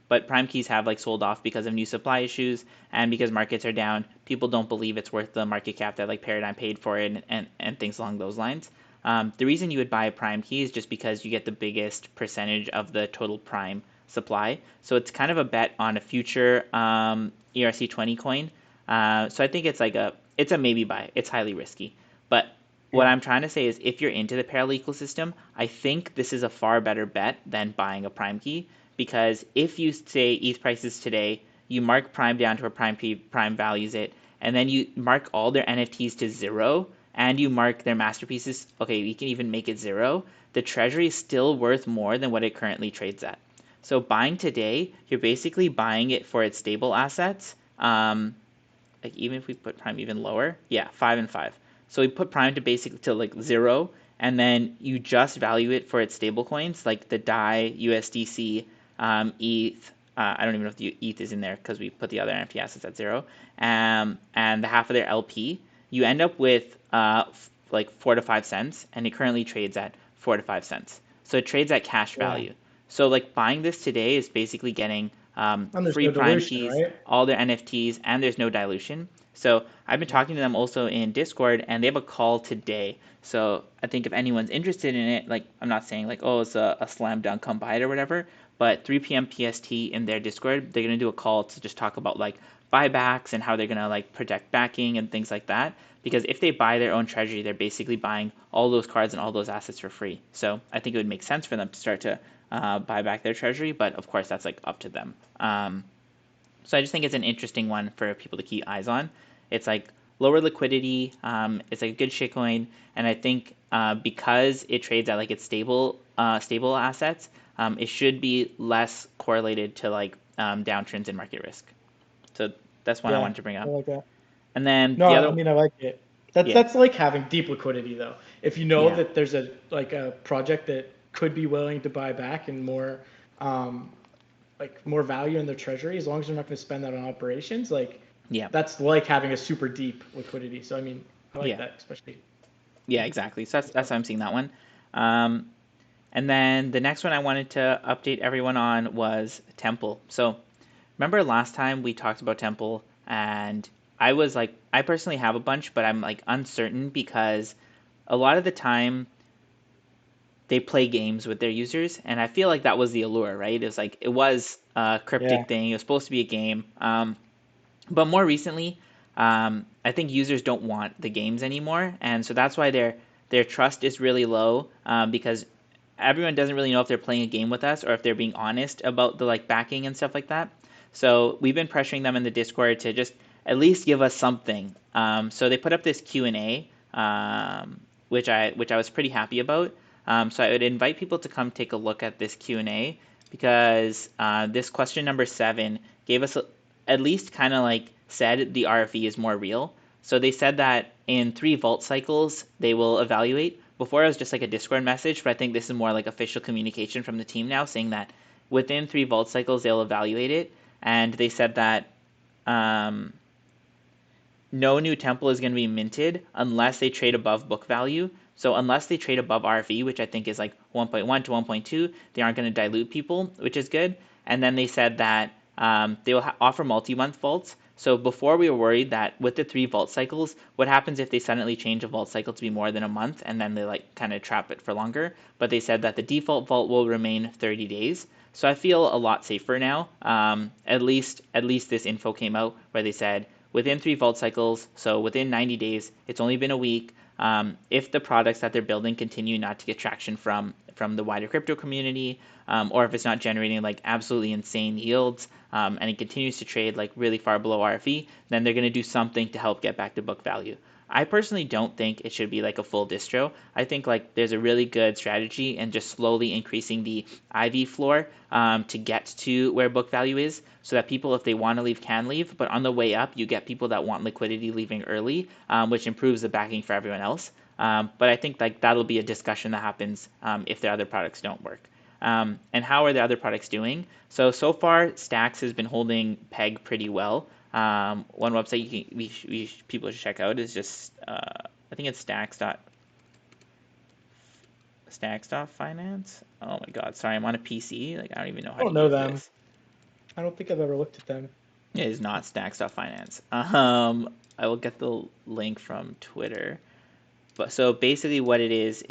But Prime keys have like sold off because of new supply issues and because markets are down. People don't believe it's worth the market cap that like Paradigm paid for it and things along those lines. The reason you would buy a Prime key is just because you get the biggest percentage of the total Prime supply. So it's kind of a bet on a future ERC20 coin. So I think it's like it's a maybe buy. It's highly risky. But what I'm trying to say is if you're into the parallel ecosystem, I think this is a far better bet than buying a Prime key. Because if you say ETH prices today, you mark Prime down to where Prime values it, and then you mark all their NFTs to 0, and you mark their masterpieces, okay, you can even make it 0, the Treasury is still worth more than what it currently trades at. So buying today, you're basically buying it for its stable assets. Like even if we put Prime even lower, 5 and 5. So we put Prime to basically to like 0, and then you just value it for its stable coins, like the DAI, USDC, ETH. I don't even know if the ETH is in there because we put the other NFT assets at 0. And the half of their LP, you end up with like 4 to 5 cents, and it currently trades at 4 to 5 cents. So it trades at cash value. So like buying this today is basically getting free Prime keys, right? All their NFTs, and there's no dilution. So I've been talking to them also in Discord, and they have a call today. So I think if anyone's interested in it, like I'm not saying like, oh, it's a slam dunk, come buy it or whatever, but 3 p.m. PST in their Discord, they're going to do a call to just talk about like buybacks and how they're going to like protect backing and things like that. Because if they buy their own treasury, they're basically buying all those cards and all those assets for free. So I think it would make sense for them to start to buy back their treasury, but of course that's like up to them. So I just think it's an interesting one for people to keep eyes on. It's like lower liquidity. It's like a good shitcoin, and I think because it trades at like its stable assets, it should be less correlated to like downtrends in market risk. So that's one I wanted to bring up. I like that. And then I like it. That's like having deep liquidity though. If you know that there's a project that could be willing to buy back and more value in their treasury, as long as they're not going to spend that on operations, that's like having a super deep liquidity. So I mean, I like that especially. Yeah, exactly. So that's how I'm seeing that one. And then the next one I wanted to update everyone on was Temple. So remember last time we talked about Temple, and I was like, I personally have a bunch, but I'm like uncertain because a lot of the time they play games with their users, and I feel like that was the allure, right? It was a cryptic thing. It was supposed to be a game. But more recently, I think users don't want the games anymore, and so that's why their trust is really low because everyone doesn't really know if they're playing a game with us or if they're being honest about the like backing and stuff like that. So we've been pressuring them in the Discord to just at least give us something. So they put up this Q&A, which I was pretty happy about. So I would invite people to come take a look at this Q&A because this question number 7 gave us at least kind of like said the RFE is more real. So they said that in 3 vault cycles, they will evaluate. Before it was just like a Discord message, but I think this is more like official communication from the team now, saying that within 3 vault cycles, they'll evaluate it. And they said that no new temple is going to be minted unless they trade above book value. So unless they trade above RFE, which I think is like 1.1 to 1.2, they aren't going to dilute people, which is good. And then they said that they will offer multi-month vaults. So before we were worried that with the 3 vault cycles, what happens if they suddenly change a vault cycle to be more than a month and then they like kind of trap it for longer? But they said that the default vault will remain 30 days. So I feel a lot safer now. At least this info came out where they said within 3 vault cycles, so within 90 days, it's only been a week. If the products that they're building continue not to get traction from the wider crypto community, or if it's not generating like absolutely insane yields, and it continues to trade like really far below RFE, then they're going to do something to help get back to book value. I personally don't think it should be like a full distro. I think like there's a really good strategy in just slowly increasing the IV floor to get to where book value is, so that people, if they want to leave, can leave. But on the way up, you get people that want liquidity leaving early, which improves the backing for everyone else. But I think like that'll be a discussion that happens if their other products don't work. And how are the other products doing? So far, Stacks has been holding peg pretty well. One website people should check out is just I think it's stacks.finance. Oh my god, sorry, I'm on a PC. Like I don't even know how to use them. this. I don't think I've ever looked at them. It is not stacks.finance. I will get the link from Twitter. But so basically what it is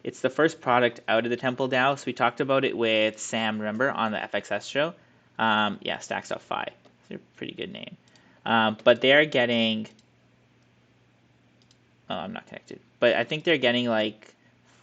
it's the first product out of the Temple DAO. So we talked about it with Sam, remember, on the FXS show. Yeah, stacks.fi. It's a pretty good name. But they're getting... Oh, I'm not connected. But I think they're getting like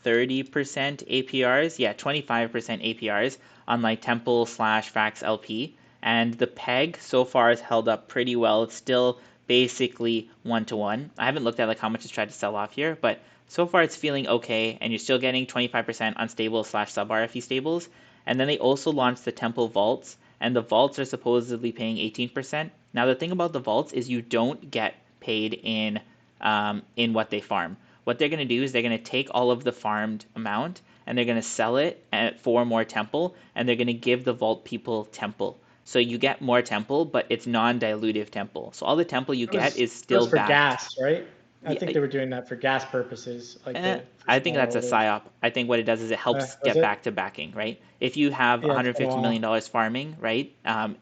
30% APRs. Yeah, 25% APRs on like Temple/Frax LP. And the peg so far has held up pretty well. It's still basically 1-to-1. I haven't looked at like how much it's tried to sell off here, but so far it's feeling okay. And you're still getting 25% on stable/sub RFE stables. And then they also launched the Temple Vaults, and the vaults are supposedly paying 18%. Now the thing about the vaults is you don't get paid in what they farm. What they're going to do is they're going to take all of the farmed amount and they're going to sell it for more Temple, and they're going to give the vault people Temple. So you get more Temple, but it's non-dilutive Temple. So all the Temple you get is still for backed. gas, right? I think they were doing that for gas purposes. I think that's a psyop. I think what it does is it helps get back to backing, right? If you have $150 million farming, right,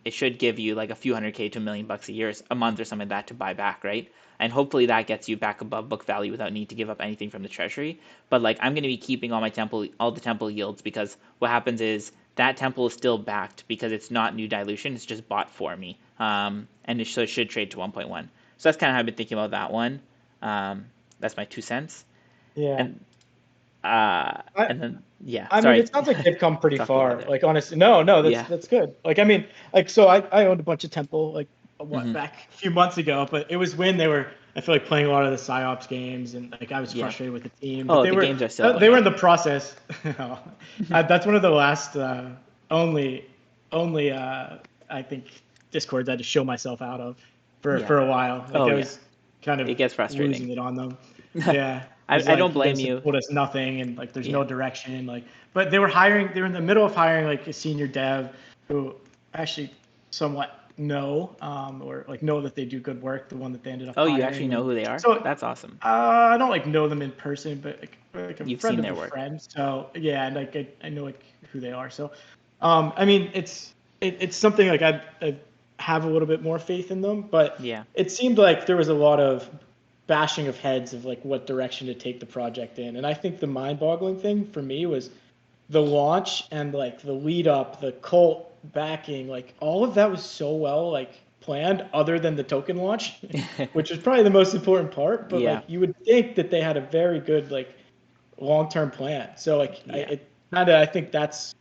it should give you like a few $100K to $1 million a year, a month or something like that to buy back, right? And hopefully that gets you back above book value without need to give up anything from the treasury. But like I'm going to be keeping all the Temple yields, because what happens is that Temple is still backed because it's not new dilution. It's just bought for me. And it should trade to 1.1. So that's kind of how I've been thinking about that one. That's my 2 cents. Yeah. And then I mean, it sounds like they've come pretty far. Like honestly, no, that's good. Like I mean, like so I owned a bunch of Temple like back a few months ago, but it was when they were, I feel like, playing a lot of the PsyOps games, and like I was frustrated with the team. But games are still they were in the process. That's one of the last only I think Discords I had to show myself out of for a while. Like I was kind of it gets frustrating losing it on them. Yeah. I don't blame you. Told us nothing, and like there's no direction. Like, but they were in the middle of hiring like a senior dev who actually somewhat know or like know that they do good work. The one that they ended up. You actually know who they are? So that's awesome. I don't like know them in person, but like a You've friend seen of their a work. friend. So yeah, and like I know like who they are. So I mean it's something like I have a little bit more faith in them, but it seemed like there was a lot of bashing of heads of like what direction to take the project in. And I think the mind-boggling thing for me was the launch and like the lead up, the cult backing, like all of that was so well like planned, other than the token launch, which is probably the most important part. But like you would think that they had a very good like long-term plan. So like I think that's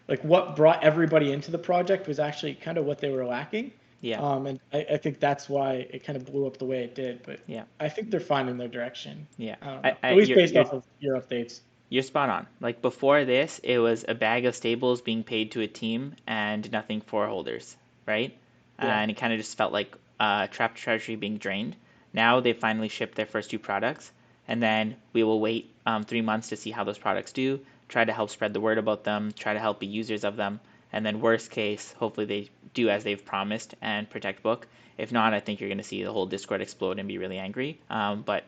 like what brought everybody into the project was actually kind of what they were lacking. And I think that's why it kind of blew up the way it did. But I think they're finding their direction. At least based off of your updates. You're spot on. Like before this, it was a bag of stables being paid to a team and nothing for holders, right? And it kind of just felt like trapped treasury being drained. Now they finally shipped their first 2 products, and then we will wait 3 months to see how those products do, try to help spread the word about them, try to help be users of them, and then worst case, hopefully they do as they've promised and protect book. If not, I think you're going to see the whole Discord explode and be really angry. But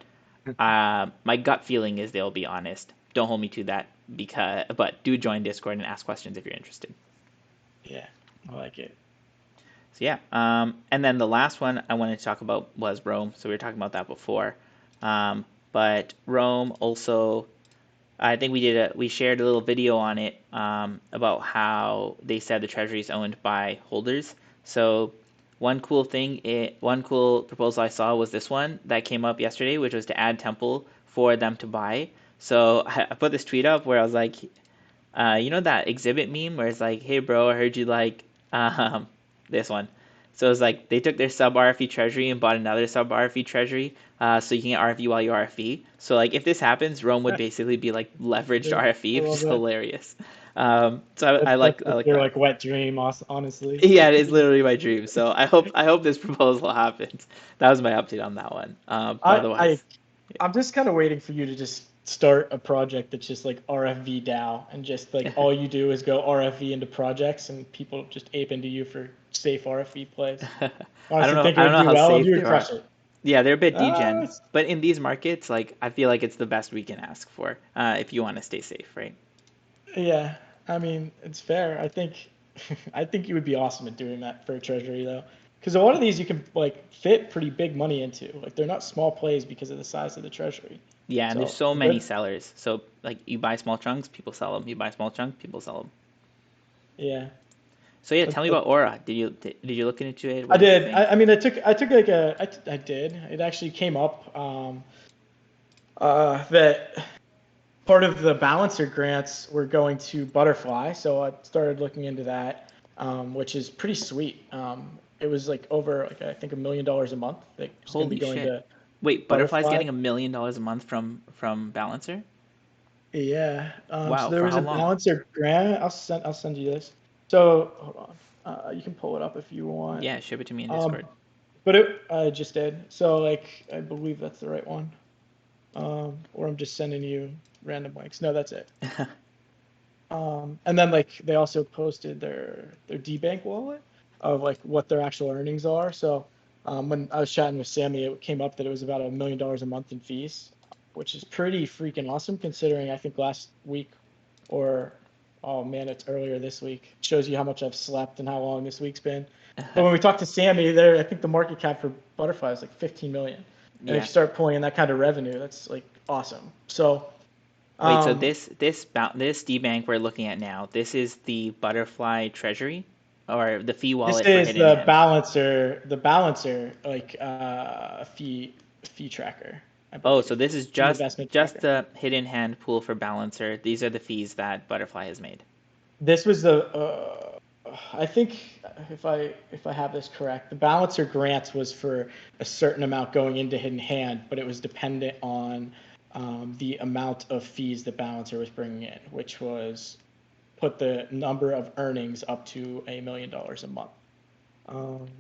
my gut feeling is they'll be honest. Don't hold me to that, but do join Discord and ask questions if you're interested. Yeah, I like it. So yeah, and then the last one I wanted to talk about was Rome. So we were talking about that before, but Rome also, I think we shared a little video on it about how they said the Treasury is owned by holders. So one cool proposal I saw was this one that came up yesterday, which was to add Temple for them to buy. So I put this tweet up where I was like, that exhibit meme where it's like, hey bro, I heard you like this one. So it's like they took their sub RFE treasury and bought another sub RFE treasury, so you can get RFE while you RFE. So like if this happens, Rome would basically be like leveraged RFE, which is hilarious. So I like your that. like wet dream, honestly. Yeah, it is literally my dream. So I hope this proposal happens. That was my update on that one. Otherwise, I'm just kind of waiting for you to just start a project that's just like RFV DAO, and just like all you do is go RFV into projects, and people just ape into you for safe RFV plays. I don't know how safe you they would crush are. it. Yeah, they're a bit degen, but in these markets, like I feel like it's the best we can ask for if you want to stay safe, right? Yeah, I mean it's fair. I think you would be awesome at doing that for a treasury though, because a lot of these you can like fit pretty big money into. Like they're not small plays because of the size of the treasury. Yeah, and there's so many sellers. So like you buy small chunks, people sell them. You buy small chunk, people sell them. Yeah. So yeah, tell me about Aura. Did you look into it? I did. I mean, I took like I did. It actually came up that part of the balancer grants were going to Butterfly, so I started looking into that, which is pretty sweet. It was like over like I think $1 million a month. Holy shit! Wait, Butterfly's getting $1 million a month from Balancer? Yeah. Wow. So there was a Balancer grant. I'll send you this. So hold on. You can pull it up if you want. Yeah, ship it to me in Discord. But I just did. So like I believe that's the right one. Or I'm just sending you random links. No, that's it. And then like they also posted their DBank wallet of like what their actual earnings are. So when I was chatting with Sammy, it came up that it was about $1 million a month in fees, which is pretty freaking awesome considering I think last week oh man, it's earlier this week. It shows you how much I've slept and how long this week's been. But when we talked to Sammy there, I think the market cap for Butterfly is like 15 million. And if you start pulling in that kind of revenue, that's like awesome. So wait, so this DBank we're looking at now, this is the Butterfly Treasury, or the fee wallet? This is the balancer, like fee tracker. Oh, so this is just the hidden hand pool for Balancer. These are the fees that Butterfly has made. This was I think if I have this correct, the Balancer grants was for a certain amount going into hidden hand, but it was dependent on the amount of fees that Balancer was bringing in, which was put the number of earnings up to $1 million a month.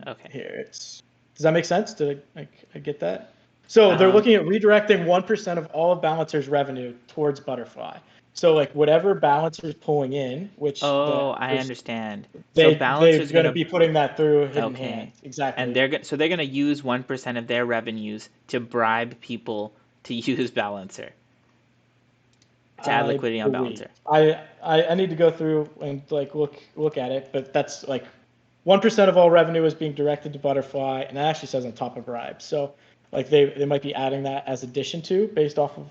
Okay. Here does that make sense? Did I get that? So they're looking at redirecting 1% of all of Balancer's revenue towards Butterfly. So like whatever Balancer's pulling in, which I understand. They're going to be putting that through hidden hand. Exactly. And they're going to use 1% of their revenues to bribe people to use Balancer, to add liquidity on Balancer. I need to go through and like look at it, but that's like 1% of all revenue is being directed to Butterfly, and that actually says on top of bribes. So like they might be adding that as addition to based off of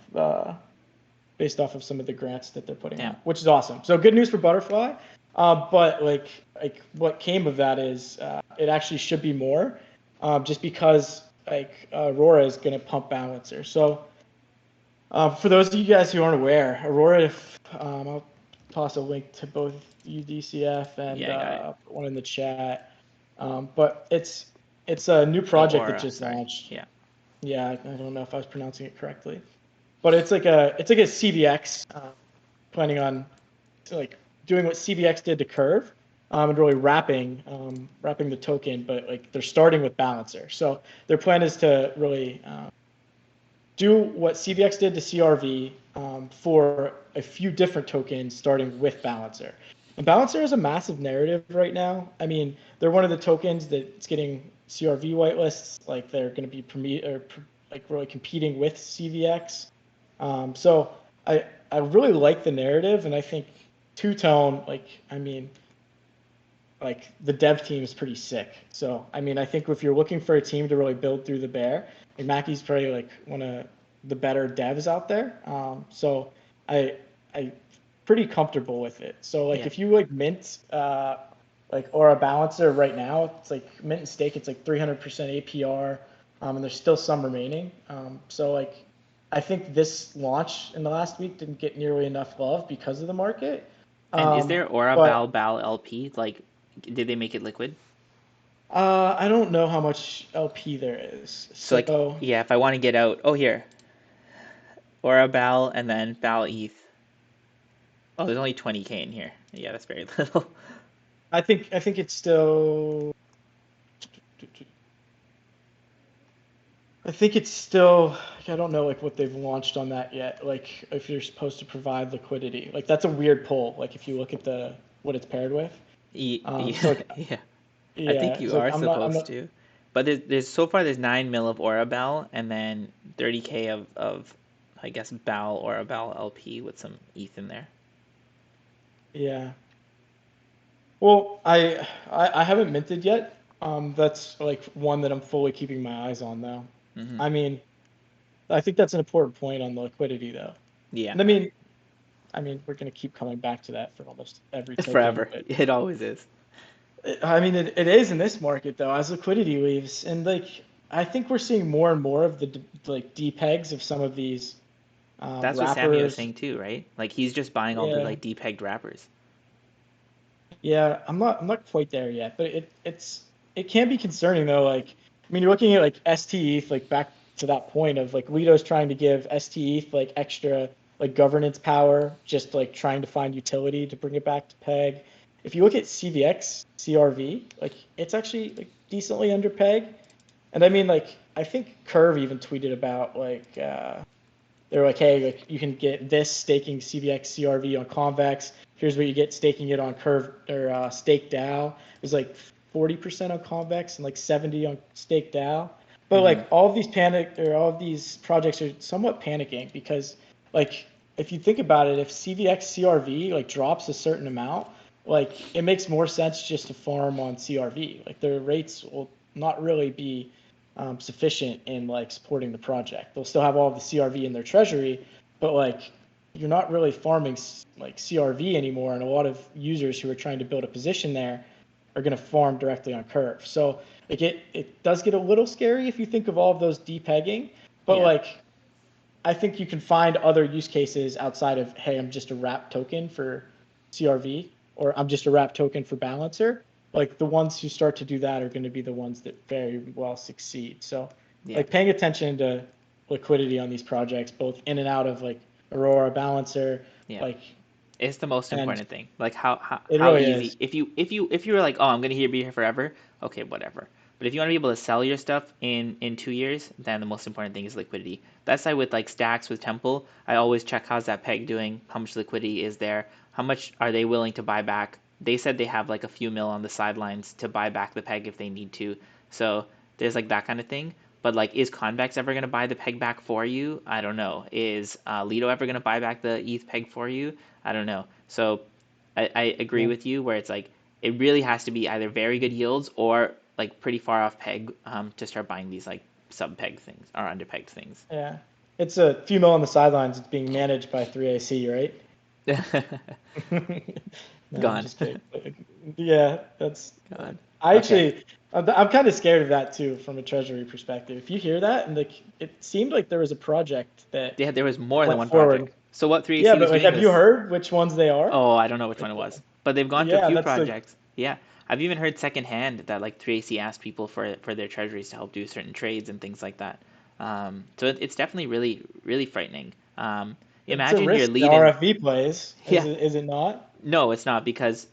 some of the grants that they're putting out, which is awesome. So good news for Butterfly. But like what came of that is it actually should be more, just because like Aurora is going to pump Balancer. So for those of you guys who aren't aware, Aurora, I'll toss a link to both UDCF and one in the chat. But it's a new project Aura, that just launched. Yeah, I don't know if I was pronouncing it correctly, but it's like a CBX, planning on like doing what CBX did to Curve, and really wrapping the token, but like they're starting with Balancer. So their plan is to really do what CVX did to CRV for a few different tokens, starting with Balancer. And Balancer is a massive narrative right now. I mean, they're one of the tokens that's getting CRV whitelists. Like they're going to be like really competing with CVX. So I really like the narrative, and I think two-tone, like the dev team is pretty sick. So I mean, I think if you're looking for a team to really build through the bear, like Mackey's probably like one of the better devs out there. So I pretty comfortable with it. So like if you like mint like Aura Balancer right now, it's like mint and stake, it's like 300% APR, and there's still some remaining. So like I think this launch in the last week didn't get nearly enough love because of the market. And is there Aura Bal LP? Like, did they make it liquid? I don't know how much LP there is. So like, yeah, if I want to get out, here, Aura Bal and then Bal ETH. Oh, there's only 20K in here. Yeah, that's very little. I think it's still. I don't know like what they've launched on that yet. Like if you're supposed to provide liquidity, like that's a weird pull. Like if you look at what it's paired with. Yeah. I think you are supposed to. But there's so far there's 9 mil of Aura Bal and then 30K of I guess Bal Aura Bal LP with some ETH in there. Yeah. Well, I haven't minted yet. That's like one that I'm fully keeping my eyes on though. Mm-hmm. I mean, I think that's an important point on the liquidity though. Yeah. And I mean, we're gonna keep coming back to that for almost every token. Forever. It always is. I mean, it is in this market though, as liquidity leaves, and like I think we're seeing more and more of the like DPEGs of some of these. That's what Sammy was saying too, right? Like he's just buying all the like DPEG'd wrappers. Yeah, I'm not quite there yet, but it can be concerning though. Like, I mean, you're looking at like STETH, like back to that point of like Lito's trying to give STETH like extra like governance power, just like trying to find utility to bring it back to PEG. If you look at CVX CRV, like it's actually like decently under PEG, and I mean like I think Curve even tweeted about like they're like, hey, like you can get this staking CVX CRV on Convex. Here's what you get staking it on Curve or Stake DAO. It was like 40% on Convex and like 70 on Stake DAO. But like all of these projects are somewhat panicking because like if you think about it, if CVX CRV like drops a certain amount, like it makes more sense just to farm on CRV. Like their rates will not really be sufficient in like supporting the project. They'll still have all the CRV in their treasury, but like you're not really farming like CRV anymore, and a lot of users who are trying to build a position there are going to farm directly on Curve. So like it does get a little scary if you think of all of those depegging, but like I think you can find other use cases outside of, hey, I'm just a wrap token for CRV or I'm just a wrap token for Balancer. Like the ones who start to do that are going to be the ones that very well succeed. So like paying attention to liquidity on these projects, both in and out of like Aurora Balancer, like it's the most important thing. Like how really easy is. if you were like, oh, I'm going to be here forever, okay, whatever. But if you want to be able to sell your stuff in 2 years, then the most important thing is liquidity. That's why with like stacks with Temple, I always check how's that peg doing, how much liquidity is there, how much are they willing to buy back. They said they have like a few mil on the sidelines to buy back the peg if they need to. So there's like that kind of thing. But like, is Convex ever going to buy the peg back for you? I don't know. Is Lido ever going to buy back the ETH peg for you? I don't know. So I agree with you where it's like, it really has to be either very good yields or like pretty far off peg to start buying these like sub peg things or under pegged things. Yeah. It's a few mil on the sidelines. It's being managed by 3AC, right? No, Gone. I'm just kidding. Yeah, that's gone. I'm kind of scared of that too from a treasury perspective. If you hear that, and like it seemed like there was a project that there was more than one project. So what 3AC but like, have you heard which ones they are? Oh, I don't know which one it was, but they've gone to a few projects. I've even heard secondhand that like 3AC asked people for their treasuries to help do certain trades and things like that. So it's definitely really, really frightening. Imagine it's a risk your lead RFV plays. Is it not? No, it's not, because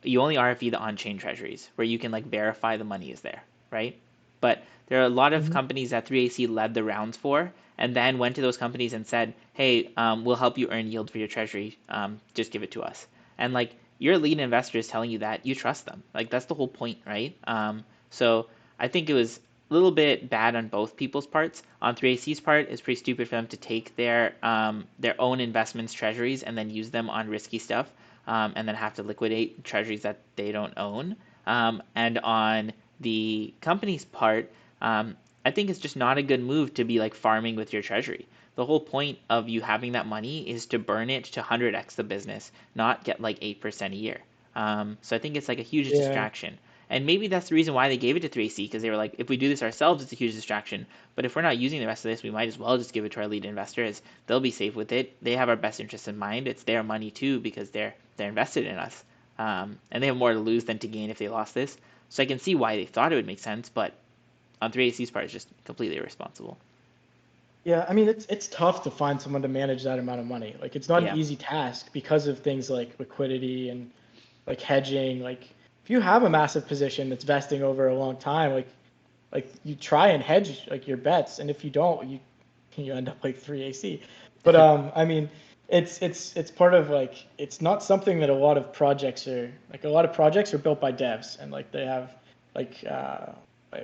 you only RFE the on-chain treasuries where you can like verify the money is there, right? But there are a lot of companies that 3AC led the rounds for, and then went to those companies and said, "Hey, we'll help you earn yield for your treasury. Just give it to us." And like your lead investor is telling you that, you trust them. Like that's the whole point, right? So I think it was a little bit bad on both people's parts. On 3AC's part, it's pretty stupid for them to take their own investments treasuries and then use them on risky stuff, and then have to liquidate treasuries that they don't own. And on the company's part, I think it's just not a good move to be like farming with your treasury. The whole point of you having that money is to burn it to 100x the business, not get like 8% a year. So I think it's like a huge distraction. And maybe that's the reason why they gave it to 3AC, because they were like, if we do this ourselves, it's a huge distraction. But if we're not using the rest of this, we might as well just give it to our lead investors. They'll be safe with it. They have our best interests in mind. It's their money too, because they're invested in us. And they have more to lose than to gain if they lost this. So I can see why they thought it would make sense, but on 3AC's part, it's just completely irresponsible. Yeah, I mean, it's tough to find someone to manage that amount of money. Like, it's not an easy task because of things like liquidity and like hedging. Like, if you have a massive position that's vesting over a long time, like you try and hedge like your bets, and if you don't, you end up like 3AC. But I mean, it's part of like, it's not something that a lot of projects are like. A lot of projects are built by devs, and like they have like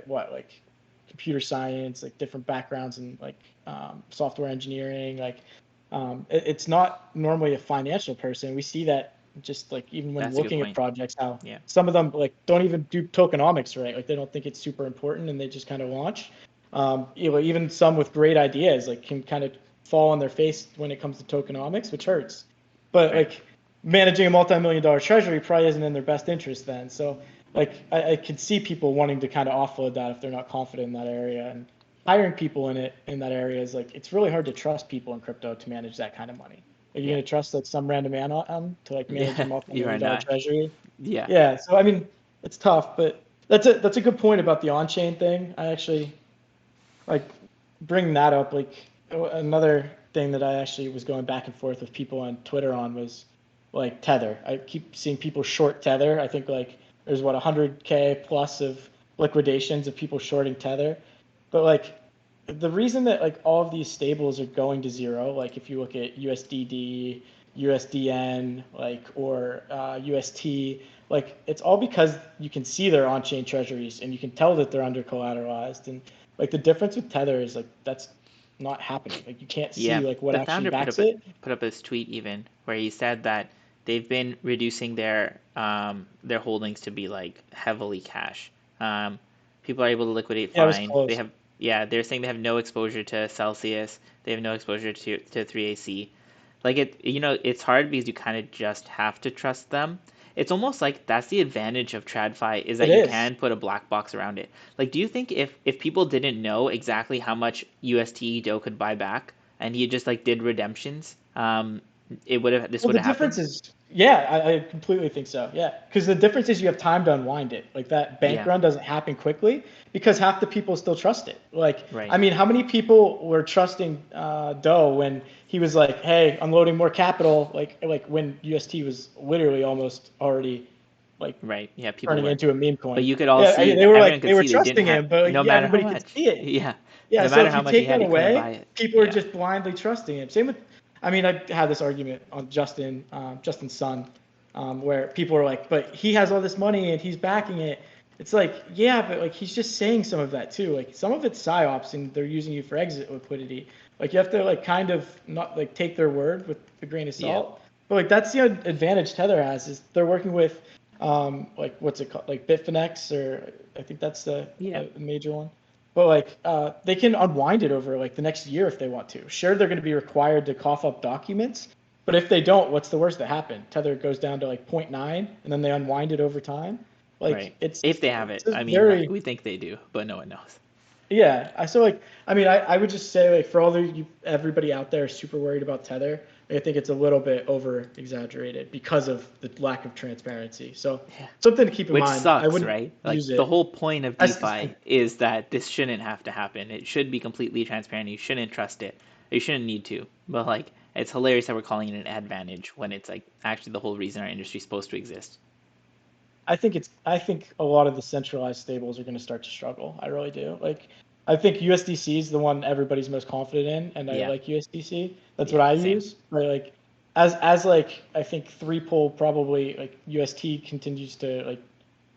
like computer science, like different backgrounds, and like software engineering. Like it's not normally a financial person. We see that just like even when looking at projects, how some of them like don't even do tokenomics right. Like they don't think it's super important, and they just kind of launch. Even some with great ideas like can kind of fall on their face when it comes to tokenomics, which hurts. But like managing a multi-million-dollar treasury probably isn't in their best interest then. So like I could see people wanting to kind of offload that if they're not confident in that area, and hiring people in that area is like, it's really hard to trust people in crypto to manage that kind of money. Are you going to trust like some random man to like manage a multi-million-dollar treasury? Yeah. So I mean, it's tough, but that's a good point about the on-chain thing. I actually like bringing that up. Like another thing that I actually was going back and forth with people on Twitter on was like Tether. I keep seeing people short Tether. I think like there's 100K plus of liquidations of people shorting Tether. But like the reason that like all of these stables are going to zero, like if you look at USDD, USDN, like or UST, like it's all because you can see their on-chain treasuries and you can tell that they're under collateralized. And like the difference with Tether is like that's not happening. Like you can't see like what actually backs it. Put up this tweet even where he said that they've been reducing their holdings to be like heavily cash. People are able to liquidate fine. They're saying they have no exposure to Celsius. They have no exposure to 3AC. Like it's hard because you kind of just have to trust them. It's almost like that's the advantage of TradFi is that you can put a black box around it. Like, do you think if people didn't know exactly how much UST Doe could buy back and he just like did redemptions, it would have happened? The difference is, I completely think so. Yeah, because the difference is you have time to unwind it. Like that bank run doesn't happen quickly because half the people still trust it. Like, I mean, how many people were trusting Doe when he was like, "Hey, unloading more capital," like when UST was literally almost already like people turning into a meme coin. But you could all see they were trusting him, but no matter everybody how much. could see it. Yeah. No matter so if how you much take that away, people are Yeah. just blindly trusting him. Same with, I mean, I had this argument on Justin's son, where people are like, but he has all this money and he's backing it. It's like, yeah, but like he's just saying some of that too. Like some of it's psyops and they're using you for exit liquidity. Like you have to like kind of not like take their word with a grain of salt. But like that's the advantage Tether has is they're working with like what's it called, like Bitfinex, or I think that's the major one. But like they can unwind it over like the next year if they want to. Sure, they're going to be required to cough up documents, but if they don't, what's the worst that happened? Tether goes down to like 0.9, and then they unwind it over time. Like it's if they have it. I mean, we think they do, but no one knows. Yeah, I would just say like for everybody out there super worried about Tether, I think it's a little bit over exaggerated because of the lack of transparency. So something to keep in mind. Which sucks, right? Like use it. The whole point of DeFi is that this shouldn't have to happen. It should be completely transparent. You shouldn't trust it. You shouldn't need to. But like it's hilarious that we're calling it an advantage when it's like actually the whole reason our industry is supposed to exist. I think a lot of the centralized stables are going to start to struggle. I really do. Like, I think USDC is the one everybody's most confident in, and I Yeah. like USDC. That's Yeah, what I same. use. But like, as like I think 3 pool probably like UST continues to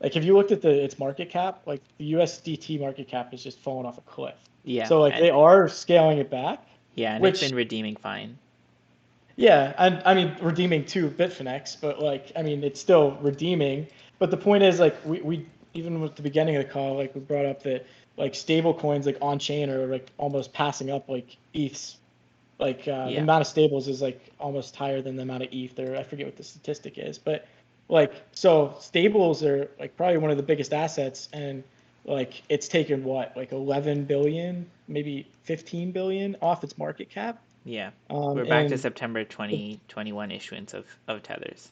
like if you looked at its market cap, like the USDT market cap is just falling off a cliff. Yeah, So like and they are scaling it back, yeah, and it's which been redeeming fine. yeah, and I mean redeeming to Bitfinex, but like I mean it's still redeeming. But the point is like we even with the beginning of the call, like we brought up that like stable coins like on chain are like almost passing up like ETHs. Like the Yeah. amount of stables is like almost higher than the amount of ETH. There, I forget what the statistic is, but like so stables are like probably one of the biggest assets, and like it's taken what like 11 billion, maybe 15 billion off its market cap. Yeah. We're back to And September 2021 issuance of tethers.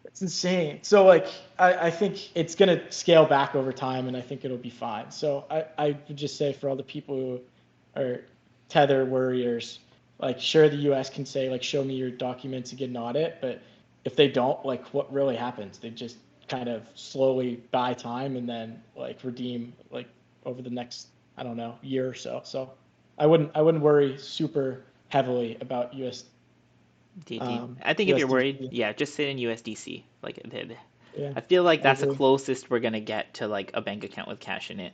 it's insane. So like I think it's gonna scale back over time, and I think it'll be fine. So I would just say for all the people who are tether worriers, like sure the U.S. can say like show me your documents and get an audit, but if they don't, like what really happens? They just kind of slowly buy time and then like redeem like over the next I don't know year or so. So I wouldn't worry super heavily about DT. I think if you're worried, USDC. yeah, just sit in USDC. Like Yeah, I feel like I that's the agree. closest we're gonna get to like a bank account with cash in it.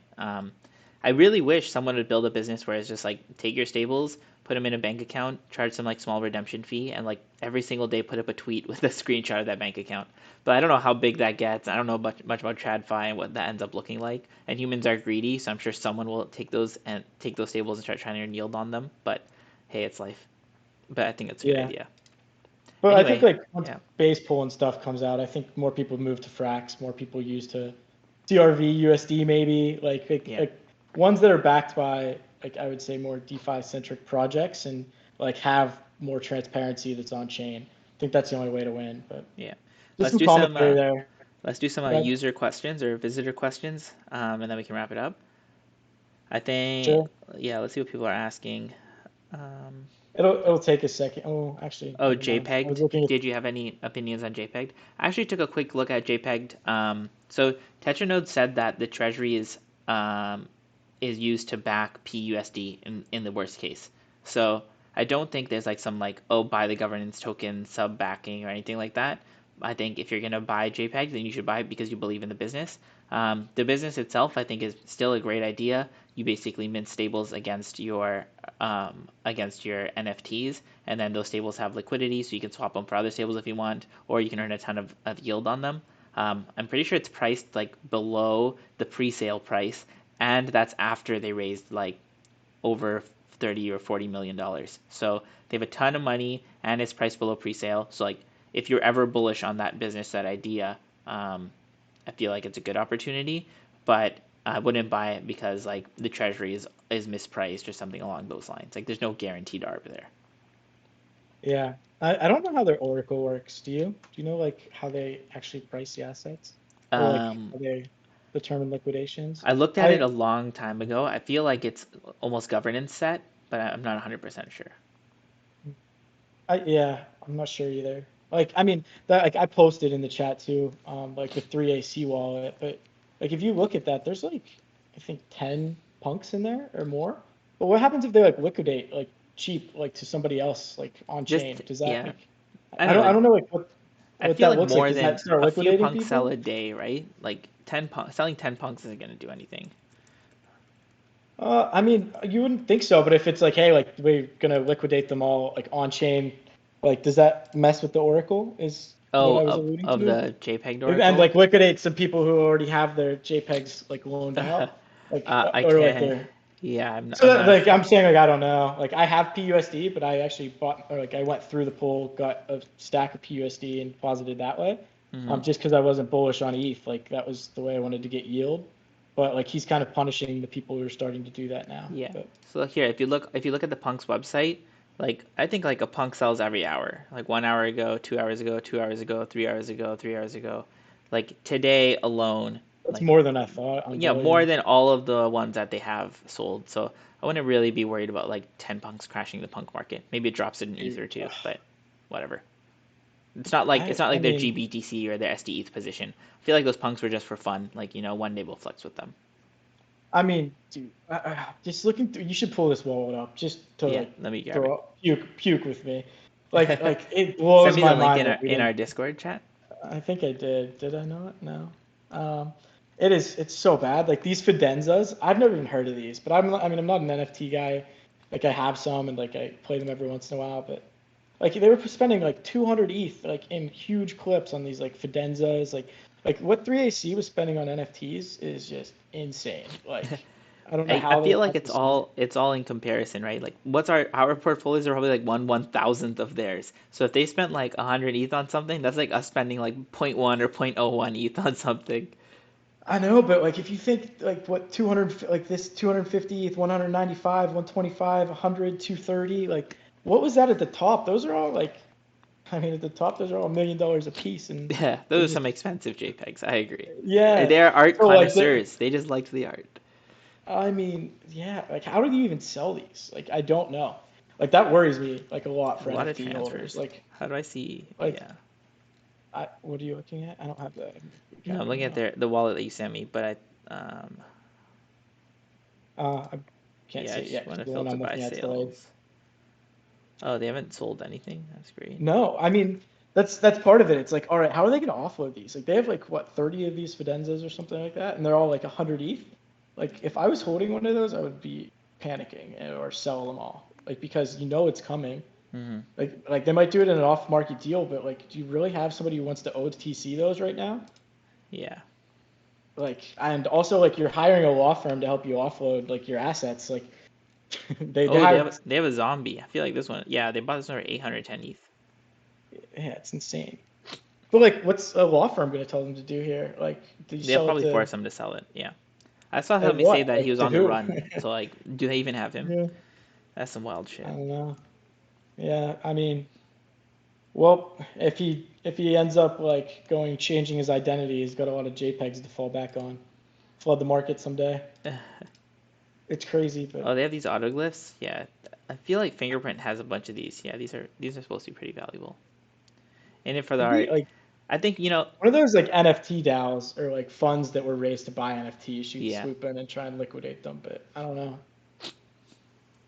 I really wish someone would build a business where it's just like take your stables, put them in a bank account, charge some like small redemption fee, and like every single day put up a tweet with a screenshot of that bank account. But I don't know how big that gets. I don't know much about TradFi and what that ends up looking like. And humans are greedy, so I'm sure someone will take those stables and start trying to earn yield on them. But hey, it's life. But I think it's a good Yeah. idea. But I think Anyway, like once yeah. base pool and stuff comes out, I think more people move to Frax, more people use to CRV, USD maybe, Yeah. like ones that are backed by like I would say more DeFi centric projects and like have more transparency that's on chain. I think that's the only way to win. But Yeah. just Let's some do some commentary there. But user questions or visitor questions, and then we can wrap it up. I think, sure, yeah, let's see what people are asking. Um, it'll take a second. Oh, actually, oh, never mind. I was JPEG'd. looking at Did you have any opinions on JPEG'd? I actually took a quick look at JPEG'd. So Tetranode said that the Treasury is used to back PUSD in the worst case. So I don't think there's like some like, oh, buy the governance token sub backing or anything like that. I think if you're gonna buy JPEG, then you should buy it because you believe in the business. The business itself, I think, is still a great idea. You basically mint stables against your NFTs, and then those stables have liquidity, so you can swap them for other stables if you want, or you can earn a ton of yield on them. I'm pretty sure it's priced like below the pre-sale price, and that's after they raised like over 30 or 40 million dollars. So they have a ton of money, and it's priced below pre-sale. So like if you're ever bullish on that business, that idea, I feel like it's a good opportunity, but I wouldn't buy it because like the treasury is mispriced or something along those lines. Like there's no guaranteed ARB there. yeah. I don't know how their Oracle works. Do you? Do you know like how they actually price the assets or like Um, how they determine liquidations? I looked at it I a long time ago. I feel like it's almost governance set, but I'm not 100% sure. yeah, I'm not sure either. Like, I mean, that like I posted in the chat too, like the 3AC wallet, but like if you look at that, there's like I think 10 punks in there or more. But what happens if they like liquidate like cheap like to somebody else like on chain? Just Does that yeah, like I I don't don't I know. don't know like I what feel that like looks like. more Does that than start a few liquidating punks sell people? a day, right? Like selling 10 punks isn't going to do anything. I mean, you wouldn't think so, but if it's like, hey, like we're gonna liquidate them all like on chain, like does that mess with the Oracle? Is what Oh, I was alluding of to. the JPEG And Oracle? like liquidate some people who already have their JPEGs like loaned out, like I or like can't. their. Yeah, So I'm that, not like sure. I'm saying, like I don't know. Like I have PUSD, but I actually bought or like I went through the pool, got a stack of PUSD, and deposited that way. Hmm. Just because I wasn't bullish on ETH, like that was the way I wanted to get yield. But like he's kind of punishing the people who are starting to do that now. Yeah. But So here, if you look at the Punk's website, like I think like a Punk sells every hour. Like 1 hour ago, 2 hours ago, 2 hours ago, 3 hours ago, 3 hours ago. Like today alone, That's more than I thought. Yeah, more than all of the ones that they have sold. So I wouldn't really be worried about like 10 punks crashing the punk market. Maybe it drops it an ETH or two, but whatever. It's not like their GBTC or their SDETH position. I feel like those punks were just for fun. Like, one day we'll flex with them. I mean, dude, just looking through, you should pull this wallet up just to let me grab it. Puke with me. Like it blows my mind. Send me the link in our Discord chat. I think I did. Did I not? No. It's so bad. Like these Fidenzas, I've never even heard of these, but I'm not an NFT guy. Like I have some and like I play them every once in a while, but like they were spending like 200 ETH like in huge clips on these like Fidenzas. Like what 3AC was spending on NFTs is just insane. Like I don't know how. I feel like it's all in comparison, right? Like what's our portfolios are probably like 1/1000th of theirs. So if they spent like 100 ETH on something, that's like us spending like 0.1 or 0.01 ETH on something. I know, but like if you think like what 200 like this 250 ETH, 195, 125, 100, 230, like what was that at the top? Those are all like, I mean, at the top, those are all $1 million a piece, and yeah, those are some expensive JPEGs. I agree. Yeah, they're art connoisseurs. They just liked the art. I mean, yeah, like how do you even sell these? Like I don't know. Like that worries me like a lot for NFT holders. Like how do I see? Like, yeah. What are you looking at? I don't have the. No, I'm looking at the wallet that you sent me, but I can't see it yet. Want to filter by sales. Oh, they haven't sold anything. That's great. No, I mean that's part of it. It's like, all right, how are they going to offload these? Like they have like what 30 of these Fidenzas or something like that, and they're all like 100 ETH. Like if I was holding one of those, I would be panicking or sell them all. Like because it's coming. Mm-hmm. Like they might do it in an off-market deal, but like, do you really have somebody who wants to OTC those right now? Yeah. Like, and also like you're hiring a law firm to help you offload like your assets. Like they have a zombie. I feel like this one. Yeah, they bought this one for 810 ETH. Yeah, it's insane. But like, what's a law firm going to tell them to do here? Like, they'll probably force them to sell it. Yeah. I saw somebody say that he was on the run. So like, do they even have him? Yeah. That's some wild shit. I don't know. Yeah, I mean, well, if he ends up like changing his identity, he's got a lot of JPEGs to fall back on, flood the market someday. It's crazy, but they have these autoglyphs. Yeah, I feel like Fingerprint has a bunch of these. Yeah, these are supposed to be pretty valuable. And if for the art, like, I think one of those like NFT DAOs or like funds that were raised to buy NFTs, you can swoop in and try and liquidate them, but I don't know.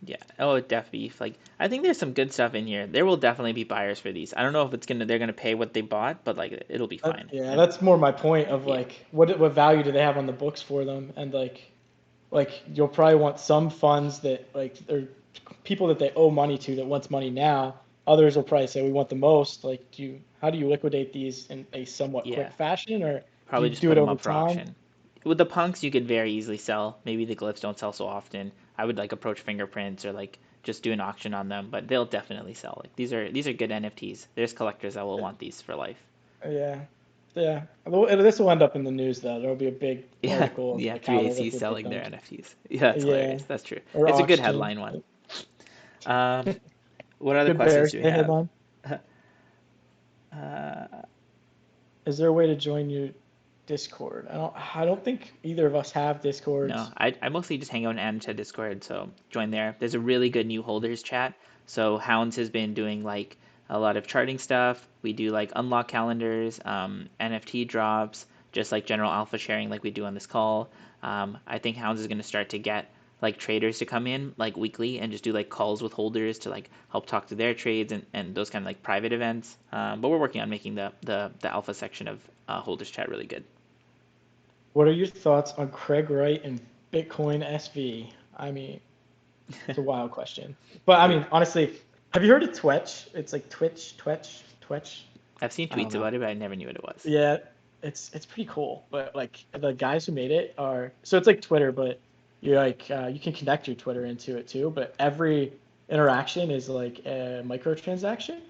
Yeah. Oh, definitely. Like, I think there's some good stuff in here. There will definitely be buyers for these. I don't know if they're gonna pay what they bought, but like it'll be fine. That's more my point of like what value do they have on the books for them, and like you'll probably want some funds that like they're people that they owe money to that wants money now. Others will probably say we want the most. Like, how do you liquidate these in a somewhat quick fashion, or probably just do it over time? Auction. With the punks, you could very easily sell. Maybe the glyphs don't sell so often. I would like approach Fingerprints or like just do an auction on them, but they'll definitely sell. Like these are good NFTs. There's collectors that will want these for life. Yeah. This will end up in the news though. There'll be a big article. Yeah, 3AC selling their NFTs. Yeah, that's hilarious. That's true. It's a good headline one. What other questions do we have? Is there a way to join your Discord? I don't think either of us have Discords. No, I mostly just hang out in Ancha Discord, so join there. There's a really good new holders chat. So Hounds has been doing like a lot of charting stuff. We do like unlock calendars, NFT drops, just like general alpha sharing like we do on this call. I think Hounds is going to start to get like traders to come in like weekly and just do like calls with holders to like help talk to their trades and those kind of like private events. But we're working on making the alpha section of holders chat really good. What are your thoughts on Craig Wright and Bitcoin SV? I mean, it's a wild question. But I mean, honestly, have you heard of Twitch? It's like Twitch. I've seen tweets about it, but I never knew what it was. Yeah, it's pretty cool. But like the guys who made it so it's like Twitter, but you're like you can connect your Twitter into it too. But every interaction is like a microtransaction,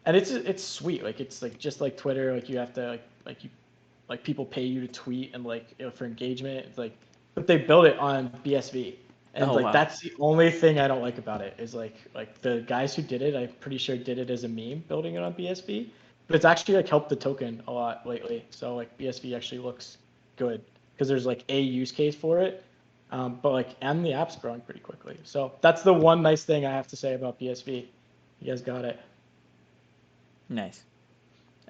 and it's sweet. Like it's like just like Twitter. Like you have to like people pay you to tweet and like for engagement. It's like, but they build it on BSV. And that's the only thing I don't like about it is like the guys who did it, I'm pretty sure did it as a meme building it on BSV, but it's actually like helped the token a lot lately. So like BSV actually looks good. because there's like a use case for it. And the app's growing pretty quickly. So that's the one nice thing I have to say about BSV. You guys got it. Nice.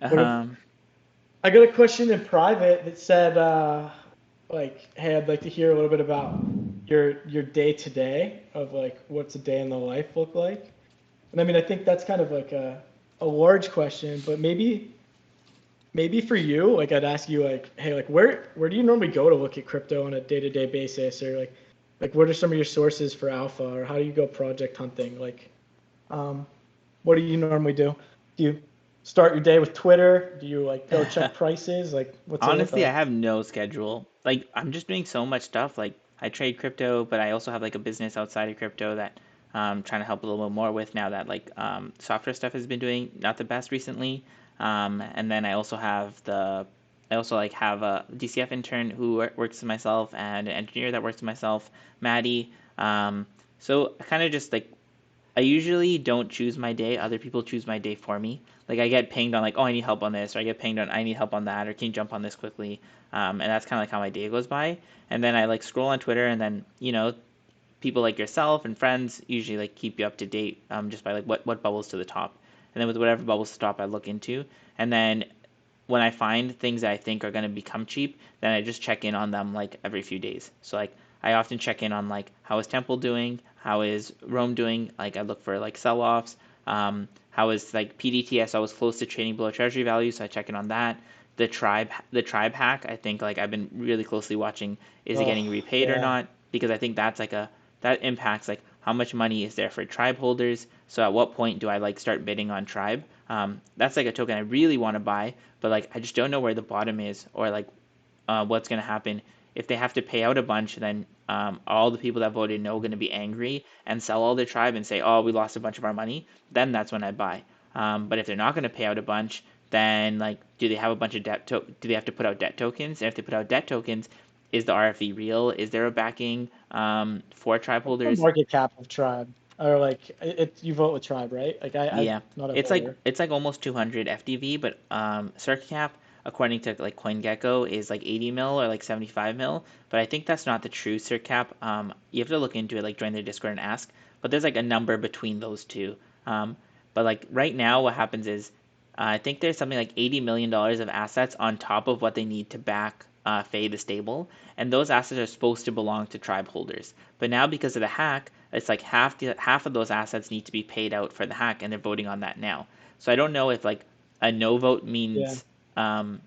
I got a question in private that said, hey, I'd like to hear a little bit about your day to day of like what's a day in the life look like. And I mean, I think that's kind of like a large question, but maybe for you, like I'd ask you like, hey, like where do you normally go to look at crypto on a day-to-day basis, or like what are some of your sources for alpha, or how do you go project hunting? Like, what do you normally do? Do you start your day with Twitter? Do you like go check prices? Like, what's Honestly, I have no schedule. Like, I'm just doing so much stuff. Like, I trade crypto, but I also have like a business outside of crypto that I'm trying to help a little bit more with now that like software stuff has been doing not the best recently. And then I also have a DCF intern who works with myself and an engineer that works with myself, Maddie. So I kind of just like I usually don't choose my day. Other people choose my day for me. Like I get pinged on like, oh, I need help on this, or I get pinged on, I need help on that, or can you jump on this quickly? And that's kind of like how my day goes by. And then I like scroll on Twitter, and then people like yourself and friends usually like keep you up to date just by like what bubbles to the top. And then with whatever bubbles to the top, I look into. And then when I find things that I think are going to become cheap, then I just check in on them like every few days. So like I often check in on like how is Temple doing, how is Rome doing. Like I look for like sell-offs. How is like PDT? I saw was close to trading below Treasury value, so I check in on that. The tribe hack. I think like I've been really closely watching. Is it getting repaid or not? Because I think that's like that impacts like how much money is there for tribe holders. So at what point do I like start bidding on tribe? That's like a token I really want to buy, but like I just don't know where the bottom is, or like what's going to happen. If they have to pay out a bunch, then all the people that voted no are going to be angry and sell all their tribe and say, oh, we lost a bunch of our money. Then that's when I buy. But if they're not going to pay out a bunch, then like, do they have a bunch of debt? Do they have to put out debt tokens? And if they put out debt tokens, is the RFE real? Is there a backing for tribe holders? Market cap of tribe, or like you vote with tribe, right? Like I'm not a voter. It's like almost 200 FDV, but circuit cap, according to like CoinGecko, is like 80 mil or like 75 mil. But I think that's not the true circuit cap. You have to look into it, like join their Discord and ask. But there's like a number between those two. But like right now, what happens is I think there's something like $80 million of assets on top of what they need to back Faye the stable, and those assets are supposed to belong to tribe holders. But now because of the hack, it's like half of those assets need to be paid out for the hack, and they're voting on that now. So I don't know if like a no vote means I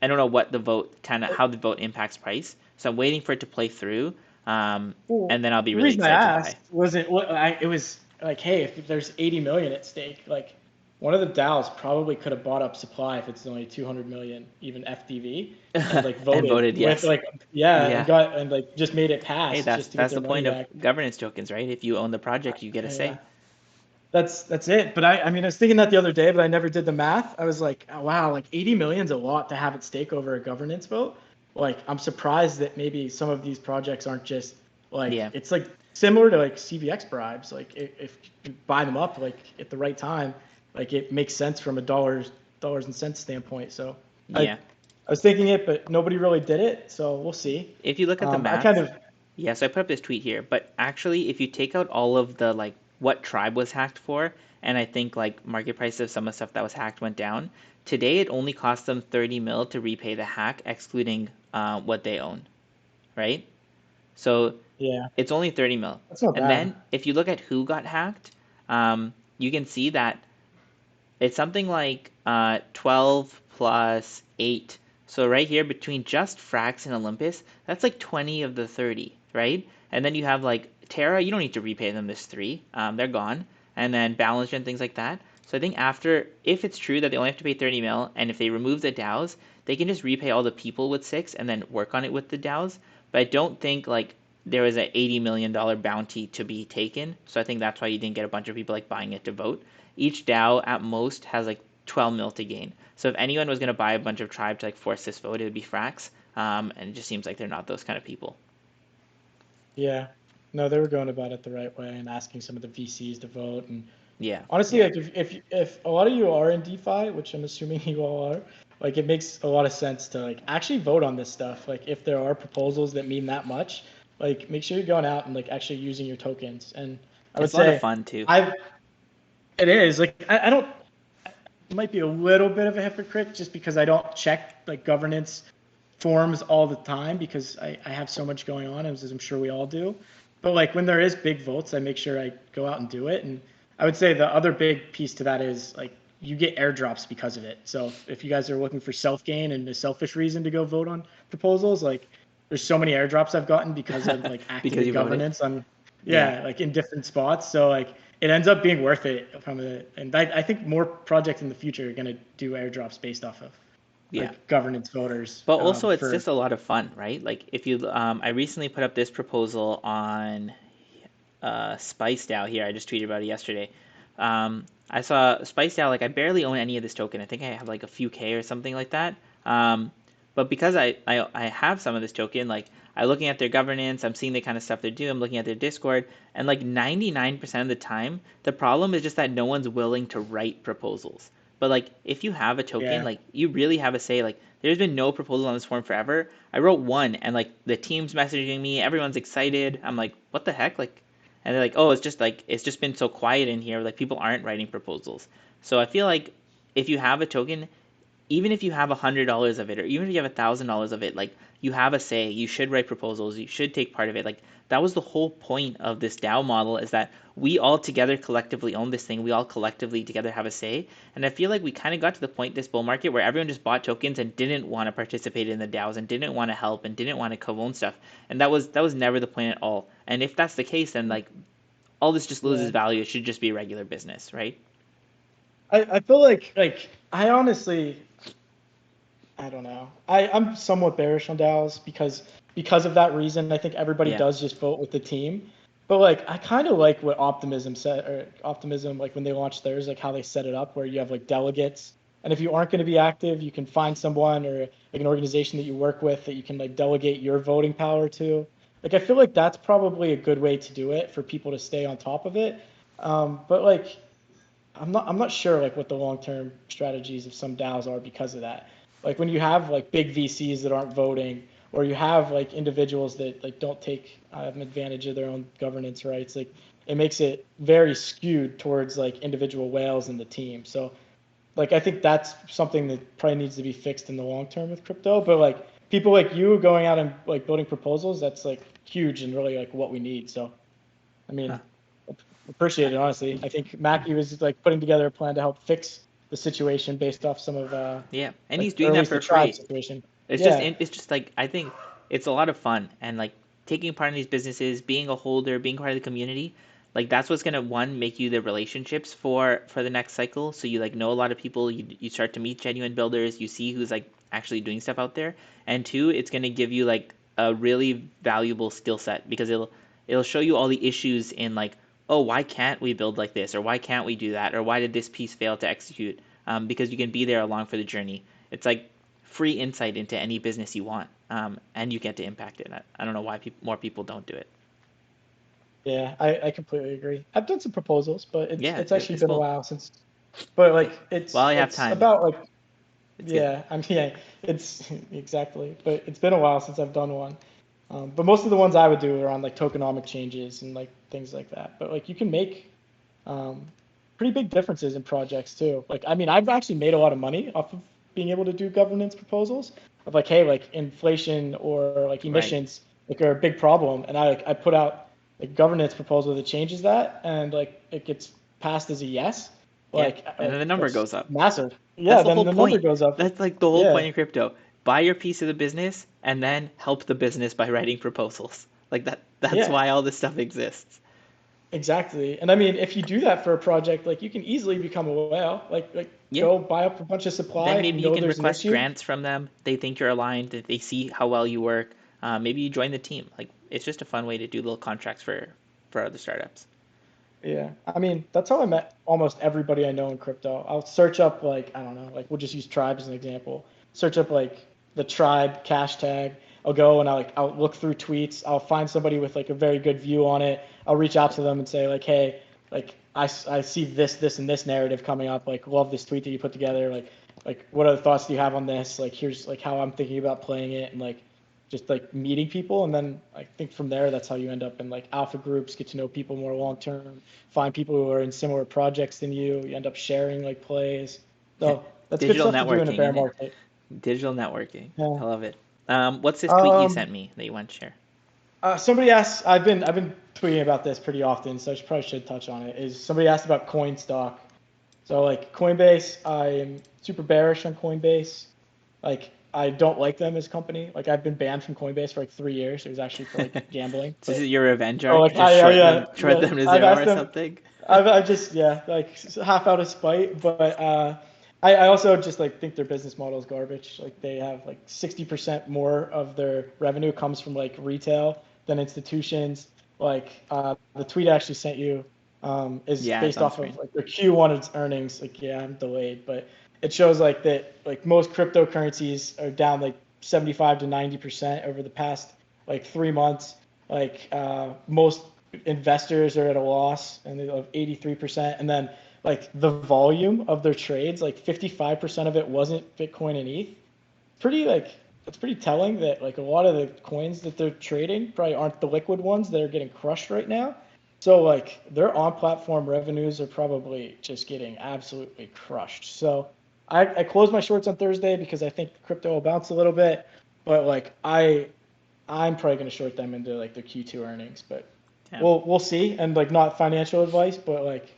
don't know what the vote how the vote impacts price. So I'm waiting for it to play through, and then I'll be really excited to buy. It was like, hey, if there's 80 million at stake, like one of the DAOs probably could have bought up supply if it's only 200 million, even FDV, and like voted yes. With, and like just made it pass. Hey, that's the point of governance tokens, right? If you own the project, you get a say. That's it. But I mean, I was thinking that the other day, but I never did the math. I was like, oh, wow, like 80 million's a lot to have at stake over a governance vote. Like, I'm surprised that maybe some of these projects aren't just like, it's like similar to like CVX bribes. Like if you buy them up like at the right time, like it makes sense from a dollars and cents standpoint. So I was thinking it, but nobody really did it. So we'll see. If you look at the math, so I put up this tweet here, but actually if you take out all of the like what tribe was hacked for, and I think like market price of some of the stuff that was hacked went down, today it only cost them 30 mil to repay the hack, excluding what they own, right? So it's only 30 mil. That's not bad. And then if you look at who got hacked, you can see that it's something like 12 plus 8. So right here between just Frax and Olympus, that's like 20 of the 30, right? And then you have like Terra, you don't need to repay them this 3. They're gone. And then Ballinger and things like that. So I think if it's true that they only have to pay 30 mil, and if they remove the DAOs, they can just repay all the people with 6 and then work on it with the DAOs. But I don't think like there was an $80 million bounty to be taken. So I think that's why you didn't get a bunch of people like buying it to vote. Each DAO at most has like 12 mil to gain. So if anyone was going to buy a bunch of tribe to like force this vote, it would be Frax. And it just seems like they're not those kind of people. Yeah. No, they were going about it the right way and asking some of the VCs to vote. And honestly, like if a lot of you are in DeFi, which I'm assuming you all are, like it makes a lot of sense to like actually vote on this stuff. Like if there are proposals that mean that much, like make sure you're going out and like actually using your tokens. And I would It's a lot of say fun too. it is like I don't. It might be a little bit of a hypocrite just because I don't check like governance forms all the time because I have so much going on, as I'm sure we all do. But like when there is big votes, I make sure I go out and do it. And I would say the other big piece to that is like you get airdrops because of it. So if you guys are looking for self gain and a selfish reason to go vote on proposals, like there's so many airdrops I've gotten because of like active governance on like in different spots. So like it ends up being worth it and I think more projects in the future are going to do airdrops based off of like governance voters. But also it's just a lot of fun, right? Like if you, I recently put up this proposal on Spice DAO here. I just tweeted about it yesterday. I saw Spice DAO, like I barely own any of this token. I think I have like a few K or something like that. But because I have some of this token, like I'm looking at their governance, I'm seeing the kind of stuff they do, I'm looking at their Discord, and like 99% of the time, the problem is just that no one's willing to write proposals. But like if you have a token, like you really have a say. Like there's been no proposal on this forum forever. I wrote one and like the team's messaging me, everyone's excited. I'm like, what the heck? Like, and they're like, oh, it's just been so quiet in here. Like people aren't writing proposals. So I feel like if you have a token, even if you have $100 of it, or even if you have $1,000 of it, like you have a say. You should write proposals. You should take part of it. Like that was the whole point of this DAO model, is that we all together collectively own this thing. We all collectively together have a say. And I feel like we kind of got to the point this bull market where everyone just bought tokens and didn't want to participate in the DAOs and didn't want to help and didn't want to co-own stuff. And that was never the point at all. And if that's the case, then like all this just loses value. It should just be regular business, right? I feel like I honestly, I don't know. I'm somewhat bearish on DAOs because of that reason. I think everybody does just vote with the team. But like I kind of like what Optimism like when they launched theirs, like how they set it up where you have like delegates, and if you aren't going to be active, you can find someone or like an organization that you work with that you can like delegate your voting power to. Like I feel like that's probably a good way to do it for people to stay on top of it. But like I'm not sure like what the long-term strategies of some DAOs are because of that. Like when you have like big VCs that aren't voting, or you have like individuals that like don't take advantage of their own governance rights, like it makes it very skewed towards like individual whales in the team. So like I think that's something that probably needs to be fixed in the long term with crypto. But like people like you going out and like building proposals, that's like huge and really like what we need. So I mean, appreciate it, honestly. I think Mackie was like putting together a plan to help fix the situation based off some of and like, he's doing that for free. Situation. It's just like I think it's a lot of fun, and like taking part in these businesses, being a holder, being part of the community, like that's what's gonna, one, make you the relationships for the next cycle. So you like know a lot of people, you start to meet genuine builders, you see who's like actually doing stuff out there, and two, it's gonna give you like a really valuable skill set because it'll show you all the issues in like, oh, why can't we build like this, or why can't we do that, or why did this piece fail to execute? Because you can be there along for the journey. It's like free insight into any business you want, and you get to impact it. I don't know why more people don't do it. Yeah, I completely agree. I've done some proposals, but it's actually been cool. a while since. But like it's well, I have time. About like it's exactly. But it's been a while since I've done one. But most of the ones I would do are on like tokenomic changes and like things like that. But like you can make pretty big differences in projects too. Like I mean, I've actually made a lot of money off of being able to do governance proposals of like, hey, like inflation or like emissions like are a big problem, and I put out a governance proposal that changes that, and like it gets passed as a yes. Like and then the number goes up. Massive. Yeah, that's the whole point. Number goes up. That's like the whole point in crypto. Buy your piece of the business and then help the business by writing proposals. Like that's why all this stuff exists. Exactly. And I mean, if you do that for a project, like you can easily become a whale. Go buy up a bunch of supply. Then maybe you can request grants from them. They think you're aligned. They see how well you work. Maybe you join the team. Like it's just a fun way to do little contracts for other startups. Yeah, I mean that's how I met almost everybody I know in crypto. I'll search up like I don't know, like we'll just use Tribe as an example. Search up like the Tribe cash tag. I'll go and I'll look through tweets. I'll find somebody with like a very good view on it. I'll reach out to them and say like, hey, like I see this and this narrative coming up. Like love this tweet that you put together. Like like what other thoughts do you have on this? Like here's like how I'm thinking about playing it, and like just like meeting people, and then I think from there that's how you end up in like alpha groups, get to know people more long term, find people who are in similar projects than you end up sharing like plays. So that's good Digital stuff to do in a networking, bear isn't it? market. Digital networking. Yeah. I love it. What's this tweet you sent Um, me that you want to share? Somebody asked. I've been tweeting about this pretty often, so I probably should touch on it. Is somebody asked about coin stock? So like Coinbase, I'm super bearish on Coinbase. Like I don't like them as a company. Like I've been banned from Coinbase for like 3 years. It was actually for like gambling. This is But your revenge oh, arc? like Just short them to I've zero asked or them. something? I've just like half out of spite, but I also just like think their business model is garbage. Like they have like 60% more of their revenue comes from like retail than institutions. Like the tweet I actually sent you is Yeah, it's based on off of screen. like their Q1 earnings. Like yeah, I'm delayed, but it shows like that like most cryptocurrencies are down like 75 to 90% over the past like 3 months. Like most investors are at a loss, and they have 83%. And then like the volume of their trades, like 55% of it wasn't Bitcoin and ETH. Pretty like it's pretty telling that like a lot of the coins that they're trading probably aren't the liquid ones that are getting crushed right now. So like their on-platform revenues are probably just getting absolutely crushed. So I closed my shorts on Thursday because I think crypto will bounce a little bit, but like I'm probably going to short them into like their Q2 earnings, but Yeah. we'll see. And like not financial advice, but like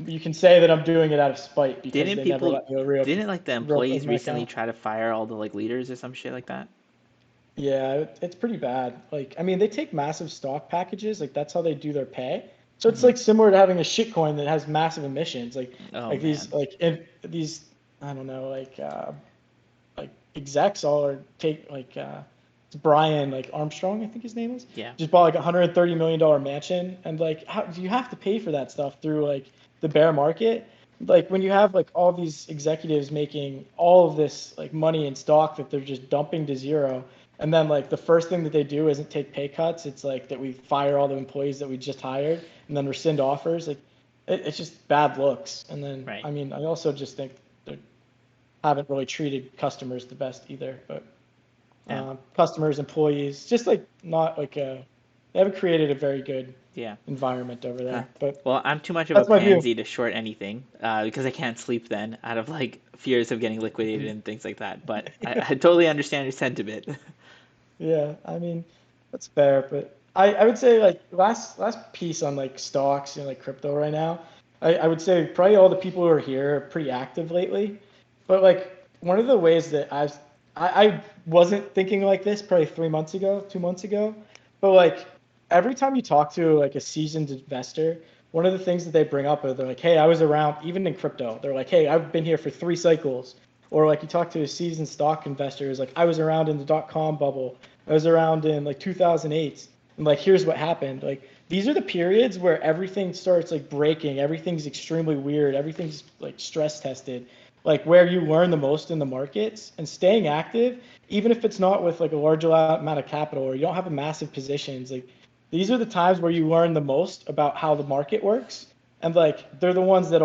you can say that I'm doing it out of spite because Didn't they never people let me didn't like the reopen employees my recently account. try to fire all the like leaders or some shit like that? Yeah, it's pretty bad. Like I mean, they take massive stock packages. Like that's how they do their pay. So it's Hmm. like similar to having a shitcoin that has massive emissions. Oh Like these man. like these I don't know like execs all are take like it's Brian like Armstrong, I think his name is, Yeah. just bought like $130 million mansion, and like how do you have to pay for that stuff through like the bear market? Like when you have like all these executives making all of this like money in stock that they're just dumping to zero, and then like the first thing that they do isn't take pay cuts. It's like that we fire all the employees that we just hired and then rescind offers. Like it's just bad looks. And then Right. I mean I also just think they haven't really treated customers the best either. But Yeah. customers, employees, just like not like they haven't created a very good Yeah. environment over Huh. there. But Well, I'm too much of a that's my view. pansy to short anything because I can't sleep then out of like fears of getting liquidated and things like that. But I totally understand your sentiment. Yeah, I mean that's fair, but I would say like last piece on like stocks and like crypto right now. I would say probably all the people who are here are pretty active lately, but like one of the ways that I wasn't thinking like this probably 3 months ago, 2 months ago, but like every time you talk to like a seasoned investor, one of the things that they bring up are they're like, hey, I was around even in crypto. They're like, hey, I've been here for 3 cycles. Or like you talk to a seasoned stock investor who's like, I was around in the dot-com bubble. I was around in like 2008. And like, here's what happened. Like, these are the periods where everything starts like breaking. Everything's extremely weird. Everything's like stress tested. Like where you learn the most in the markets, and staying active, even if it's not with like a large amount of capital or you don't have a massive positions, like these are the times where you learn the most about how the market works. And like, they're the ones that'll